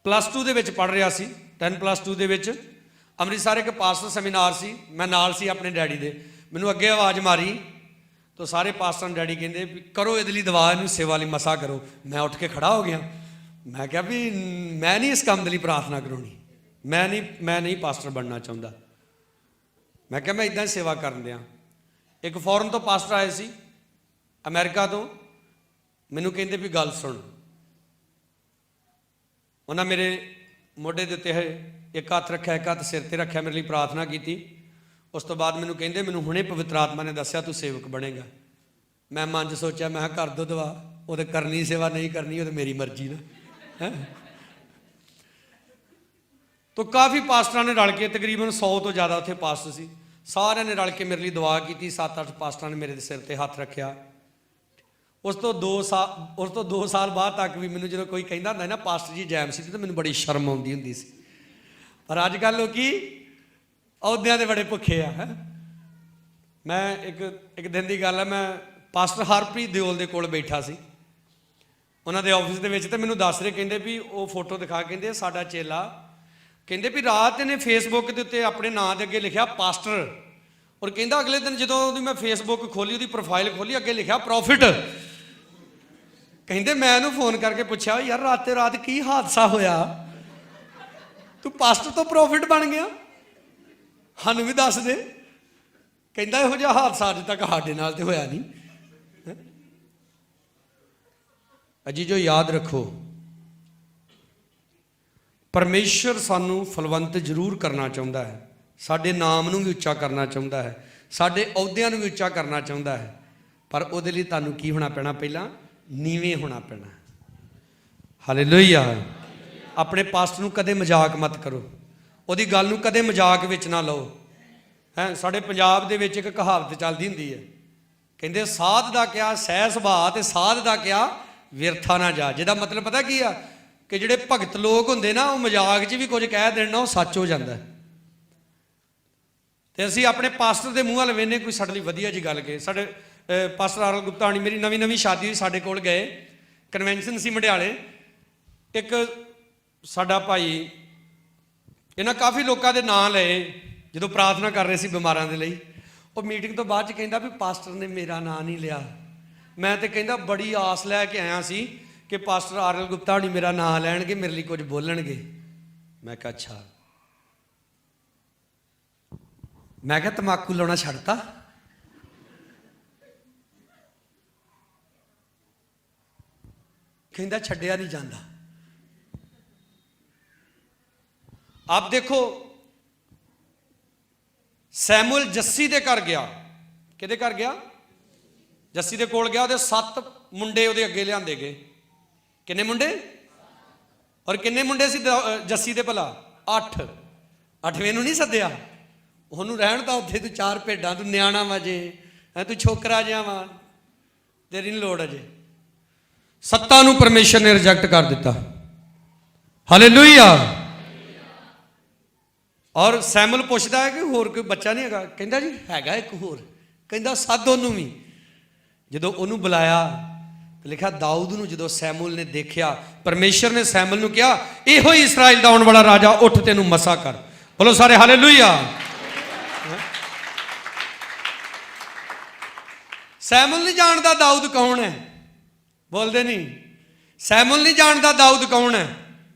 [SPEAKER 1] +2 ਦੇ ਵਿੱਚ ਪੜ੍ਹ ਰਿਹਾ ਸੀ, 10+2 ਦੇ ਵਿੱਚ। ਅੰਮ੍ਰਿਤਸਰ ਇੱਕ ਪਾਸਟਰ ਸੈਮੀਨਾਰ ਸੀ, ਮੈਂ ਨਾਲ ਸੀ ਆਪਣੇ ਡੈਡੀ ਦੇ। ਮੈਨੂੰ ਅੱਗੇ ਆਵਾਜ਼ ਮਾਰੀ ਤਾਂ ਸਾਰੇ ਪਾਸਟਰਾਂ ਡੈਡੀ ਕਹਿੰਦੇ ਵੀ ਕਰੋ ਇਹਦੇ ਲਈ ਦੁਆ, ਇਹਨੂੰ ਸੇਵਾ ਲਈ ਮਸਾ ਕਰੋ। ਮੈਂ ਉੱਠ ਕੇ ਖੜਾ ਹੋ ਗਿਆ। ਮੈਂ ਕਿਹਾ ਵੀ ਮੈਂ ਨਹੀਂ ਇਸ ਕੰਮ ਦੇ ਲਈ ਪ੍ਰਾਰਥਨਾ ਕਰਾਉਣੀ, ਮੈਂ ਨਹੀਂ ਪਾਸਟਰ ਬਣਨਾ ਚਾਹੁੰਦਾ। ਮੈਂ ਕਿਹਾ ਮੈਂ ਇੱਦਾਂ ਹੀ ਸੇਵਾ ਕਰਨ ਦਿਆਂ। ਇੱਕ ਫੋਰਨ ਤੋਂ ਪਾਸਟਰ ਆਏ ਸੀ, ਅਮਰੀਕਾ ਤੋਂ। ਮੈਨੂੰ ਕਹਿੰਦੇ ਵੀ ਗੱਲ ਸੁਣ। ਉਹਨਾਂ ਮੇਰੇ ਮੋਢੇ ਦੇ ਉੱਤੇ ਇੱਕ ਹੱਥ ਰੱਖਿਆ, ਇੱਕ ਹੱਥ ਸਿਰ ਤੇ ਰੱਖਿਆ, ਮੇਰੇ ਲਈ ਪ੍ਰਾਰਥਨਾ ਕੀਤੀ। ਉਸ ਤੋਂ ਬਾਅਦ ਮੈਨੂੰ ਕਹਿੰਦੇ ਮੈਨੂੰ ਹੁਣੇ ਪਵਿੱਤਰ ਆਤਮਾ ਨੇ ਦੱਸਿਆ ਤੂੰ ਸੇਵਕ ਬਣੇਗਾ। ਮੈਂ ਮਨ 'ਚ ਸੋਚਿਆ, ਮੈਂ ਕਿਹਾ ਕਰ ਦੋ ਦੁਆ, ਉਹ ਤਾਂ ਕਰਨੀ ਸੇਵਾ, ਨਹੀਂ ਕਰਨੀ ਉਹ ਤਾਂ ਮੇਰੀ ਮਰਜ਼ੀ ਨਾ ਹੈ। ਤਾਂ ਕਾਫੀ ਪਾਸਟਰਾਂ ਨੇ ਰਲ ਕੇ, ਤਕਰੀਬਨ 100 ਤੋਂ ਜ਼ਿਆਦਾ ਉੱਥੇ ਪਾਸਟਰ ਸੀ, ਸਾਰਿਆਂ ਨੇ ਰਲ ਕੇ ਮੇਰੇ ਲਈ ਦੁਆ ਕੀਤੀ। 7-8 ਪਾਸਟਰਾਂ ਨੇ ਮੇਰੇ ਸਿਰ ਤੇ ਹੱਥ ਰੱਖਿਆ। ਉਸ ਤੋਂ 2 ਸਾਲ ਬਾਅਦ ਤੱਕ ਵੀ ਮੈਨੂੰ ਜਦੋਂ ਕੋਈ ਕਹਿੰਦਾ ਹੁੰਦਾ ਨਾ ਪਾਸਟਰ ਜੀ ਜੈਮ ਸੀ, ਤਾਂ ਮੈਨੂੰ ਬੜੀ ਸ਼ਰਮ ਆਉਂਦੀ ਹੁੰਦੀ ਸੀ। ਪਰ ਅੱਜ ਕੱਲ੍ਹ ਲੋਕੀ ਅਹੁਦਿਆਂ ਦੇ ਬੜੇ ਭੁੱਖੇ ਆ। ਮੈਂ ਇੱਕ ਦਿਨ ਦੀ ਗੱਲ ਹੈ, ਮੈਂ ਪਾਸਟਰ ਹਰਪ੍ਰੀਤ ਦਿਓਲ ਦੇ ਕੋਲ ਬੈਠਾ ਸੀ ਉਹਨਾਂ ਦੇ ਆਫਿਸ ਦੇ ਵਿੱਚ। ਤੇ ਮੈਨੂੰ ਦੱਸ ਰਹੇ, ਕਹਿੰਦੇ ਵੀ ਉਹ ਫੋਟੋ ਦਿਖਾ, ਕਹਿੰਦੇ ਸਾਡਾ ਚੇਲਾ, ਕਹਿੰਦੇ ਵੀ ਰਾਤ ਇਹਨੇ ਫੇਸਬੁੱਕ ਦੇ ਉੱਤੇ ਆਪਣੇ ਨਾਂ ਦੇ ਅੱਗੇ ਲਿਖਿਆ ਪਾਸਟਰ। ਔਰ ਕਹਿੰਦਾ ਅਗਲੇ ਦਿਨ ਜਦੋਂ ਉਹਦੀ ਮੈਂ ਫੇਸਬੁੱਕ ਖੋਲੀ, ਉਹਦੀ ਪ੍ਰੋਫਾਈਲ ਖੋਲੀ, ਅੱਗੇ ਲਿਖਿਆ ਪ੍ਰੋਫਿਟ। ਕਹਿੰਦੇ ਮੈਂ ਇਹਨੂੰ ਫੋਨ ਕਰਕੇ ਪੁੱਛਿਆ, ਯਾਰ ਰਾਤੇ ਰਾਤ ਕੀ ਹਾਦਸਾ ਹੋਇਆ, ਤੂੰ ਪਾਸਟਰ ਤੋਂ ਪ੍ਰੋਫਿਟ ਬਣ ਗਿਆ, ਸਾਨੂੰ ਵੀ ਦੱਸ ਦੇ। ਕਹਿੰਦਾ ਇਹੋ ਜਿਹਾ ਹਾਦਸਾ ਅੱਜ ਤੱਕ ਸਾਡੇ ਨਾਲ ਤੇ ਹੋਇਆ ਨਹੀਂ। ਅਜੀ ਜੋ ਯਾਦ ਰੱਖੋ, ਪਰਮੇਸ਼ਰ ਸਾਨੂੰ ਫਲਵੰਤ ਜ਼ਰੂਰ ਕਰਨਾ ਚਾਹੁੰਦਾ ਹੈ, ਸਾਡੇ ਨਾਮ ਨੂੰ ਵੀ ਉੱਚਾ ਕਰਨਾ ਚਾਹੁੰਦਾ ਹੈ, ਸਾਡੇ ਅਹੁਦਿਆਂ ਨੂੰ ਵੀ ਉੱਚਾ ਕਰਨਾ ਚਾਹੁੰਦਾ ਹੈ। ਪਰ ਉਹਦੇ ਲਈ ਤੁਹਾਨੂੰ ਕੀ ਹੋਣਾ ਪੈਣਾ? ਪਹਿਲਾਂ ਨੀਵੇਂ ਹੋਣਾ ਪੈਣਾ। ਹਾਲੇਲੂਇਆ। ਆਪਣੇ ਪਾਸਟਰ ਨੂੰ ਕਦੇ ਮਜ਼ਾਕ ਮਤ ਕਰੋ, ਉਹਦੀ ਗੱਲ ਨੂੰ ਕਦੇ ਮਜ਼ਾਕ ਵਿੱਚ ਨਾ ਲਓ। ਸਾਡੇ ਪੰਜਾਬ ਦੇ ਵਿੱਚ ਇੱਕ ਕਹਾਵਤ ਚੱਲਦੀ ਹੁੰਦੀ ਹੈ, ਕਹਿੰਦੇ ਸਾਧ ਦਾ ਕਿਆ ਸਹਿ ਸੁਭਾਅ ਤੇ ਸਾਧ ਦਾ ਕਿਆ ਵਿਰਥਾ ਨਾ ਜਾ। ਜਿਹਦਾ ਮਤਲਬ ਪਤਾ ਕੀ ਆ, ਕਿ ਜਿਹੜੇ ਭਗਤ ਲੋਕ ਹੁੰਦੇ ਨਾ, ਉਹ ਮਜ਼ਾਕ 'ਚ ਵੀ ਕੁਝ ਕਹਿ ਦੇਣ ਨਾ, ਉਹ ਸੱਚ ਹੋ ਜਾਂਦਾ। ਤੇ ਅਸੀਂ ਆਪਣੇ ਪਾਸਟਰ ਦੇ ਮੂੰਹ ਵੱਲ ਵੇਖਦੇ, ਕੋਈ ਸਾਡੇ ਲਈ ਵਧੀਆ ਜੀ ਗੱਲ ਕਹੇ। ਸਾਡੇ ਪਾਸਟਰ ਆਰਲ ਗੁਪਤਾ ਹੋਣੀ, ਮੇਰੀ ਨਵੀਂ ਨਵੀਂ ਸ਼ਾਦੀ ਹੋਈ, ਸਾਡੇ ਕੋਲ ਗਏ, ਕਨਵੈਨਸ਼ਨ ਸੀ ਮਢਿਆਲੇ। ਇੱਕ ਸਾਡਾ ਭਾਈ, ਇਹਨਾਂ ਕਾਫੀ ਲੋਕਾਂ ਦੇ ਨਾਂ ਲਏ ਜਦੋਂ ਪ੍ਰਾਰਥਨਾ ਕਰ ਰਹੇ ਸੀ ਬਿਮਾਰਾਂ ਦੇ ਲਈ। ਉਹ ਮੀਟਿੰਗ ਤੋਂ ਬਾਅਦ 'ਚ ਕਹਿੰਦਾ ਵੀ ਪਾਸਟਰ ਨੇ ਮੇਰਾ ਨਾਂ ਨਹੀਂ ਲਿਆ। ਮੈਂ ਤੇ ਕਹਿੰਦਾ ਬੜੀ ਆਸ ਲੈ ਕੇ ਆਇਆ ਸੀ ਕਿ ਪਾਸਟਰ ਆਰਲ ਗੁਪਤਾ ਹੋਣੀ ਮੇਰਾ ਨਾਂ ਲੈਣਗੇ, ਮੇਰੇ ਲਈ ਕੁਝ ਬੋਲਣਗੇ। ਮੈਂ ਕਿਹਾ ਅੱਛਾ। ਮੈਂ ਕਿਹਾ ਤਮਾਕੂ ਲਾਉਣਾ ਛੱਡਤਾ? ਕਹਿੰਦਾ ਛੱਡਿਆ ਨਹੀਂ ਜਾਂਦਾ। ਆਪ ਦੇਖੋ, ਸੈਮੂਅਲ ਜੱਸੀ ਦੇ ਘਰ ਗਿਆ। ਕਿਹਦੇ ਘਰ ਗਿਆ? ਜੱਸੀ ਦੇ ਕੋਲ ਗਿਆ। ਉਹਦੇ 7 ਮੁੰਡੇ ਉਹਦੇ ਅੱਗੇ ਲਿਆਂਦੇ ਗਏ। ਕਿੰਨੇ ਮੁੰਡੇ? ਔਰ ਕਿੰਨੇ ਮੁੰਡੇ ਸੀ ਜੱਸੀ ਦੇ ਭਲਾ? 8। 8ਵੇਂ ਨੂੰ ਨਹੀਂ ਸੱਦਿਆ। ਉਹਨੂੰ ਰਹਿਣ ਤਾਂ ਉੱਥੇ, ਤੂੰ 4 ਭੇਡਾਂ, ਤੂੰ ਨਿਆਣਾ ਵਾ ਜੇ, ਤੂੰ ਛੋਕਰਾ ਜਿਹਾ ਵਾ, ਤੇਰੀ ਨਹੀਂ ਲੋੜ ਅਜੇ। 7 ਨੂੰ ਪਰਮੇਸ਼ਰ ਨੇ ਰਿਜੈਕਟ ਕਰ ਦਿੱਤਾ। ਹਾਲੇਲੂਇਆ। ਔਰ ਸੈਮੂਅਲ ਪੁੱਛਦਾ ਹੈ ਕਿ ਹੋਰ ਕੋਈ ਬੱਚਾ ਨਹੀਂ ਹੈਗਾ? ਕਹਿੰਦਾ ਜੀ ਹੈਗਾ ਇੱਕ ਹੋਰ। ਕਹਿੰਦਾ ਸੱਦ ਉਹਨੂੰ ਵੀ। ਜਦੋਂ ਉਹਨੂੰ ਬੁਲਾਇਆ, ਲਿਖਿਆ ਦਾਊਦ ਨੂੰ ਜਦੋਂ ਸੈਮੂਅਲ ਨੇ ਦੇਖਿਆ, ਪਰਮੇਸ਼ਰ ਨੇ ਸੈਮੂਅਲ ਨੂੰ ਕਿਹਾ ਇਹੋ ਹੀ ਇਸਰਾਇਲ ਦਾ ਆਉਣ ਵਾਲਾ ਰਾਜਾ, ਉੱਠ ਤੈਨੂੰ ਮਸਾ ਕਰ। ਬੋਲੋ ਸਾਰੇ ਹਾਲੇਲੂਇਆ। ਸੈਮੂਅਲ ਨਹੀਂ ਜਾਣਦਾ ਦਾਊਦ ਕੌਣ ਹੈ। ਬੋਲਦੇ ਨਹੀਂ। ਸੈਮੂਅਲ ਨਹੀਂ ਜਾਣਦਾ ਦਾਊਦ ਕੌਣ ਹੈ।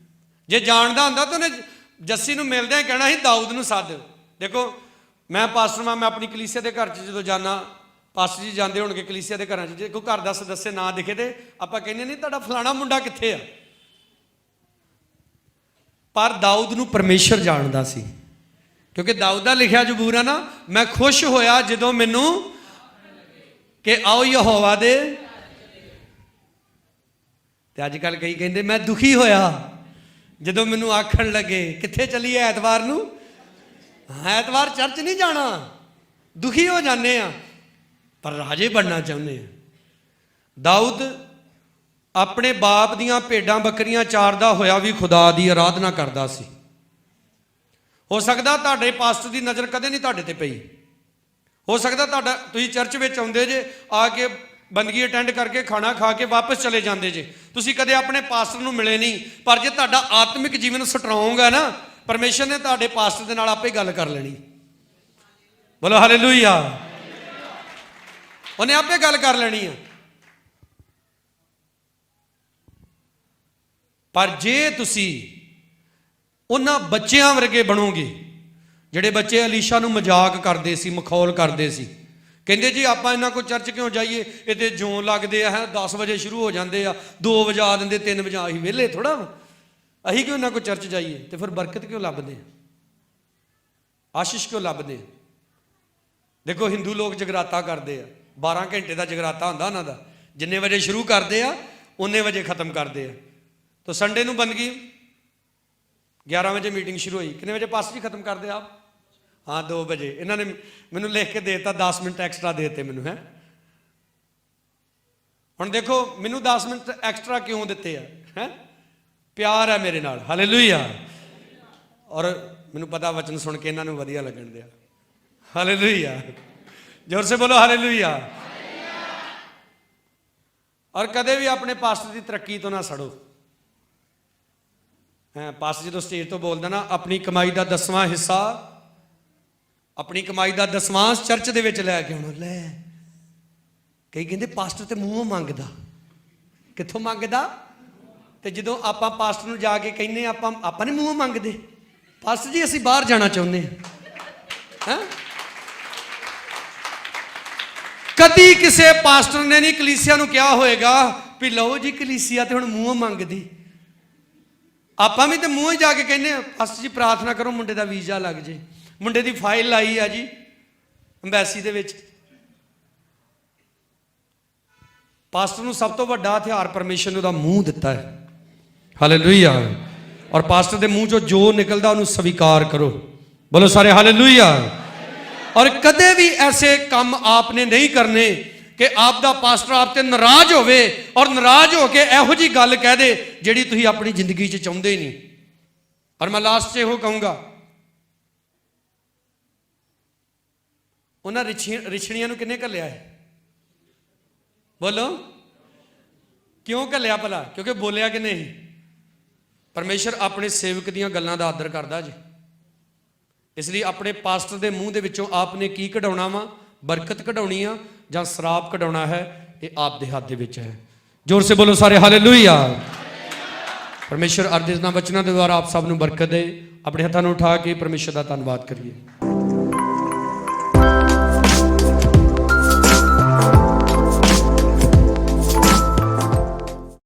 [SPEAKER 1] ਜੇ ਜਾਣਦਾ ਹੁੰਦਾ ਤਾਂ ਉਹਨੇ ਜੱਸੀ ਨੂੰ ਮਿਲਦਿਆਂ ਕਹਿਣਾ ਸੀ ਦਾਊਦ ਨੂੰ ਸੱਦ। ਦੇਖੋ, ਮੈਂ ਪਾਸਟਰ ਮੈਂ ਆਪਣੀ ਕਲੀਸਿਆ ਦੇ ਘਰ 'ਚ ਜਦੋਂ ਜਾਣਾ, ਪਾਸਟਰ ਜੀ ਜਾਂਦੇ ਹੋਣਗੇ ਕਲੀਸਿਆ ਦੇ ਘਰਾਂ 'ਚ, ਜੇ ਕੋਈ ਘਰ ਦਾ ਸਦੱਸਿਆ ਨਾ ਦਿਖੇ ਤੇ ਆਪਾਂ ਕਹਿੰਦੇ ਨਹੀਂ ਤੁਹਾਡਾ ਫਲਾਣਾ ਮੁੰਡਾ ਕਿੱਥੇ ਆ। ਪਰ ਦਾਊਦ ਨੂੰ ਪਰਮੇਸ਼ਰ ਜਾਣਦਾ ਸੀ, ਕਿਉਂਕਿ ਦਾਊਦ ਦਾ ਲਿਖਿਆ ਜ਼ਬੂਰ ਆ ਨਾ, ਮੈਂ ਖੁਸ਼ ਹੋਇਆ ਜਦੋਂ ਮੈਨੂੰ ਕਿ ਆਓ ਯਹੋਵਾ ਦੇ। ਤੇ ਅੱਜ ਕੱਲ੍ਹ ਕਈ ਕਹਿੰਦੇ ਮੈਂ ਦੁਖੀ ਹੋਇਆ ਜਦੋਂ ਮੈਨੂੰ ਆਖਣ ਲੱਗੇ ਕਿੱਥੇ ਚੱਲੀਏ ਐਤਵਾਰ ਨੂੰ। ਐਤਵਾਰ ਚਰਚ ਨਹੀਂ ਜਾਣਾ, ਦੁਖੀ ਹੋ ਜਾਂਦੇ ਆ, ਪਰ ਰਾਜੇ ਬਣਨਾ ਚਾਹੁੰਦੇ ਆ। ਦਾਊਦ ਆਪਣੇ ਬਾਪ ਦੀਆਂ ਭੇਡਾਂ ਬੱਕਰੀਆਂ ਚਾਰਦਾ ਹੋਇਆ ਵੀ ਖੁਦਾ ਦੀ ਆਰਾਧਨਾ ਕਰਦਾ ਸੀ। ਹੋ ਸਕਦਾ ਤੁਹਾਡੇ ਪਾਸਟਰ ਦੀ ਨਜ਼ਰ ਕਦੇ ਨਹੀਂ ਤੁਹਾਡੇ ਤੇ ਪਈ। ਹੋ ਸਕਦਾ ਤੁਹਾਡਾ, ਤੁਸੀਂ ਚਰਚ ਵਿੱਚ ਆਉਂਦੇ ਜੇ, ਆ ਕੇ ਬੰਦਗੀ ਅਟੈਂਡ ਕਰਕੇ ਖਾਣਾ ਖਾ ਕੇ ਵਾਪਸ ਚਲੇ ਜਾਂਦੇ ਜੇ, ਤੁਸੀਂ ਕਦੇ ਆਪਣੇ ਪਾਸਟਰ ਨੂੰ ਮਿਲੇ ਨਹੀਂ। ਪਰ ਜੇ ਤੁਹਾਡਾ ਆਤਮਿਕ ਜੀਵਨ ਸਟਰੋਂਗ ਹੈ ਨਾ, ਪਰਮੇਸ਼ਰ ਨੇ ਤੁਹਾਡੇ ਪਾਸਟਰ ਦੇ ਨਾਲ ਆਪੇ ਗੱਲ ਕਰ ਲੈਣੀ। ਬੋਲੋ ਹਾਲੇਲੂਇਆ। ਉਹਨੇ ਆਪੇ ਗੱਲ ਕਰ ਲੈਣੀ ਆ। ਪਰ ਜੇ ਤੁਸੀਂ ਉਹਨਾਂ ਬੱਚਿਆਂ ਵਰਗੇ ਬਣੋਗੇ, ਜਿਹੜੇ ਬੱਚੇ ਅਲੀਸ਼ਾ ਨੂੰ ਮਜ਼ਾਕ ਕਰਦੇ ਸੀ, ਮਖੌਲ ਕਰਦੇ ਸੀ, ਕਹਿੰਦੇ ਜੀ ਆਪਾਂ ਇਹਨਾਂ ਕੋਲ ਚਰਚ ਕਿਉਂ ਜਾਈਏ, ਇਹਦੇ ਜੋਂ ਲੱਗਦੇ ਆ, 10 ਵਜੇ ਸ਼ੁਰੂ ਹੋ ਜਾਂਦੇ ਆ, 2 ਵਜਾ ਦਿੰਦੇ, 3 ਵਜਾ, ਅਸੀਂ ਵਿਹਲੇ ਥੋੜ੍ਹਾ, ਅਸੀਂ ਕਿਉਂ ਇਹਨਾਂ ਕੋਲ ਚਰਚ ਜਾਈਏ। ਤੇ ਫਿਰ ਬਰਕਤ ਕਿਉਂ ਲੱਭਦੇ, ਆਸ਼ੀਸ਼ ਕਿਉਂ ਲੱਭਦੇ। ਦੇਖੋ, ਹਿੰਦੂ ਲੋਕ ਜਗਰਾਤਾ ਕਰਦੇ ਆ, 12 ਘੰਟੇ ਦਾ ਜਗਰਾਤਾ ਹੁੰਦਾ ਉਹਨਾਂ ਦਾ, ਜਿੰਨੇ ਵਜੇ ਸ਼ੁਰੂ ਕਰਦੇ ਆ ਉਨੇ ਵਜੇ ਖਤਮ ਕਰਦੇ ਆ। ਤਾਂ ਸੰਡੇ ਨੂੰ ਬੰਦਗੀ 11 ਵਜੇ ਮੀਟਿੰਗ ਸ਼ੁਰੂ ਹੋਈ, ਕਿੰਨੇ ਵਜੇ ਪਾਸਟਰ ਜੀ ਖਤਮ ਕਰਦੇ ਆਪ? ਹਾਂ 2 ਵਜੇ। ਇਹਨਾਂ ਨੇ ਮੈਨੂੰ ਲਿਖ ਕੇ ਦੇ ਦਿੱਤਾ, 10 ਮਿੰਟ ਐਕਸਟਰਾ ਦੇ ਦਿੱਤੇ ਮੈਨੂੰ। ਹੈ ਹੁਣ ਦੇਖੋ, ਮੈਨੂੰ 10 ਮਿੰਟ ਐਕਸਟਰਾ ਕਿਉਂ ਦਿੱਤੇ ਆ? ਹੈ ਪਿਆਰ ਹੈ ਮੇਰੇ ਨਾਲ। ਹਾਲੇਲੂਇਆ। ਔਰ ਮੈਨੂੰ ਪਤਾ ਵਚਨ ਸੁਣ ਕੇ ਇਹਨਾਂ ਨੂੰ ਵਧੀਆ ਲੱਗਣ ਦਿਆ। ਹਾਲੇਲੂਇਆ। ਜ਼ੋਰ ਸੇ ਬੋਲੋ ਹਾਲੇਲੂਇਆ। ਔਰ ਕਦੇ ਵੀ ਆਪਣੇ ਪਾਸਟਰ ਦੀ ਤਰੱਕੀ ਤੋਂ ਨਾ ਸੜੋ। ਪਾਸਟਰ ਜਦੋਂ ਸਟੇਜ ਤੋਂ ਬੋਲਦਾ ਨਾ, ਆਪਣੀ ਕਮਾਈ ਦਾ 10ਵਾਂ ਹਿੱਸਾ, ਆਪਣੀ ਕਮਾਈ ਦਾ 10ਵਾਂ ਚਰਚ ਦੇ ਵਿੱਚ ਲੈ ਕੇ ਆਉਣਾ। ਲੈ, ਕਈ ਕਹਿੰਦੇ ਪਾਸਟਰ ਤੇ ਮੂੰਹੋਂ ਮੰਗਦਾ। ਕਿੱਥੋਂ ਮੰਗਦਾ? ਤੇ ਜਦੋਂ ਆਪਾਂ ਪਾਸਟਰ ਨੂੰ ਜਾ ਕੇ ਕਹਿੰਦੇ ਆਪਾਂ ਨਹੀਂ ਮੂੰਹੋਂ ਮੰਗਦੇ, ਪਾਸਟਰ ਜੀ ਅਸੀਂ ਬਾਹਰ ਜਾਣਾ ਚਾਹੁੰਦੇ ਹਾਂ। ਕਦੀ ਕਿਸੇ ਪਾਸਟਰ ਨੇ ਨਹੀਂ ਕਲੀਸਿਆ ਨੂੰ ਕਿਹਾ ਹੋਏਗਾ ਵੀ ਲਓ ਜੀ ਕਲੀਸਿਆ ਤੇ ਹੁਣ ਮੂੰਹੋਂ ਮੰਗਦੀ। ਆਪਾਂ ਵੀ ਤੇ ਮੂੰਹੋਂ ਹੀ ਜਾ ਕੇ ਕਹਿੰਦੇ ਆ, ਪਾਸਟਰ ਜੀ ਪ੍ਰਾਰਥਨਾ ਕਰੋ ਮੁੰਡੇ ਦਾ ਵੀਜ਼ਾ ਲੱਗ ਜੇ, ਮੁੰਡੇ ਦੀ ਫਾਈਲ ਲਾਈ ਆ ਜੀ ਅੰਬੈਸੀ ਦੇ ਵਿੱਚ। ਪਾਸਟਰ ਨੂੰ ਸਭ ਤੋਂ ਵੱਡਾ ਹਥਿਆਰ ਪਰਮੇਸ਼ਰ ਨੇ ਉਹਦਾ ਮੂੰਹ ਦਿੱਤਾ ਹੈ। ਹਾਲੇਲੂਇਆ। ਔਰ ਪਾਸਟਰ ਦੇ ਮੂੰਹ ਚੋਂ ਜੋ ਨਿਕਲਦਾ ਉਹਨੂੰ ਸਵੀਕਾਰ ਕਰੋ। ਬੋਲੋ ਸਾਰੇ ਹਾਲੇਲੂਇਆ। ਔਰ ਕਦੇ ਵੀ ਐਸੇ ਕੰਮ ਆਪਨੇ ਨਹੀਂ ਕਰਨੇ ਕਿ ਆਪ ਦਾ ਪਾਸਟਰ ਆਪ ਤੇ ਨਾਰਾਜ਼ ਹੋਵੇ ਔਰ ਨਾਰਾਜ਼ ਹੋ ਕੇ ਇਹੋ ਜੀ ਗੱਲ ਕਹਿ ਦੇ ਜਿਹੜੀ ਤੁਸੀਂ ਆਪਣੀ ਜ਼ਿੰਦਗੀ 'ਚ ਚਾਹੁੰਦੇ ਹੀ ਨਹੀਂ। ਔਰ ਮੈਂ ਲਾਸਟ 'ਚ ਇਹੋ ਕਹੂੰਗਾ, ਉਹਨਾਂ ਰਿਛਣੀਆਂ ਨੂੰ ਕਿਹਨੇ ਘੱਲਿਆ ਹੈ? ਬੋਲੋ ਕਿਉਂ ਘੱਲਿਆ ਭਲਾ? ਕਿਉਂਕਿ ਬੋਲਿਆ ਕਿ ਨਹੀਂ? ਪਰਮੇਸ਼ਰ ਆਪਣੇ ਸੇਵਕ ਦੀਆਂ ਗੱਲਾਂ ਦਾ ਆਦਰ ਕਰਦਾ ਜੀ। ਇਸ ਲਈ ਆਪਣੇ ਪਾਸਟਰ ਦੇ ਮੂੰਹ ਦੇ ਵਿੱਚੋਂ ਆਪ ਨੇ ਕੀ ਕਢਾਉਣਾ ਵਾ? ਬਰਕਤ ਕਢਾਉਣੀ ਆ ਜਾਂ ਸ਼ਰਾਪ ਕਢਾਉਣਾ ਹੈ, ਇਹ ਆਪ ਦੇ ਹੱਥ ਦੇ ਵਿੱਚ ਹੈ। ਜ਼ੋਰ ਸੇ ਬੋਲੋ ਸਾਰੇ ਹਾਲੇਲੂਇਆ। ਪਰਮੇਸ਼ਰ ਅਰਦਾਸ ਵਚਨਾਂ ਦੇ ਦੁਆਰਾ ਆਪ ਸਭ ਨੂੰ ਬਰਕਤ ਦੇ। ਆਪਣੇ ਹੱਥਾਂ ਨੂੰ ਉਠਾ ਕੇ ਪਰਮੇਸ਼ਰ ਦਾ ਧੰਨਵਾਦ ਕਰੀਏ।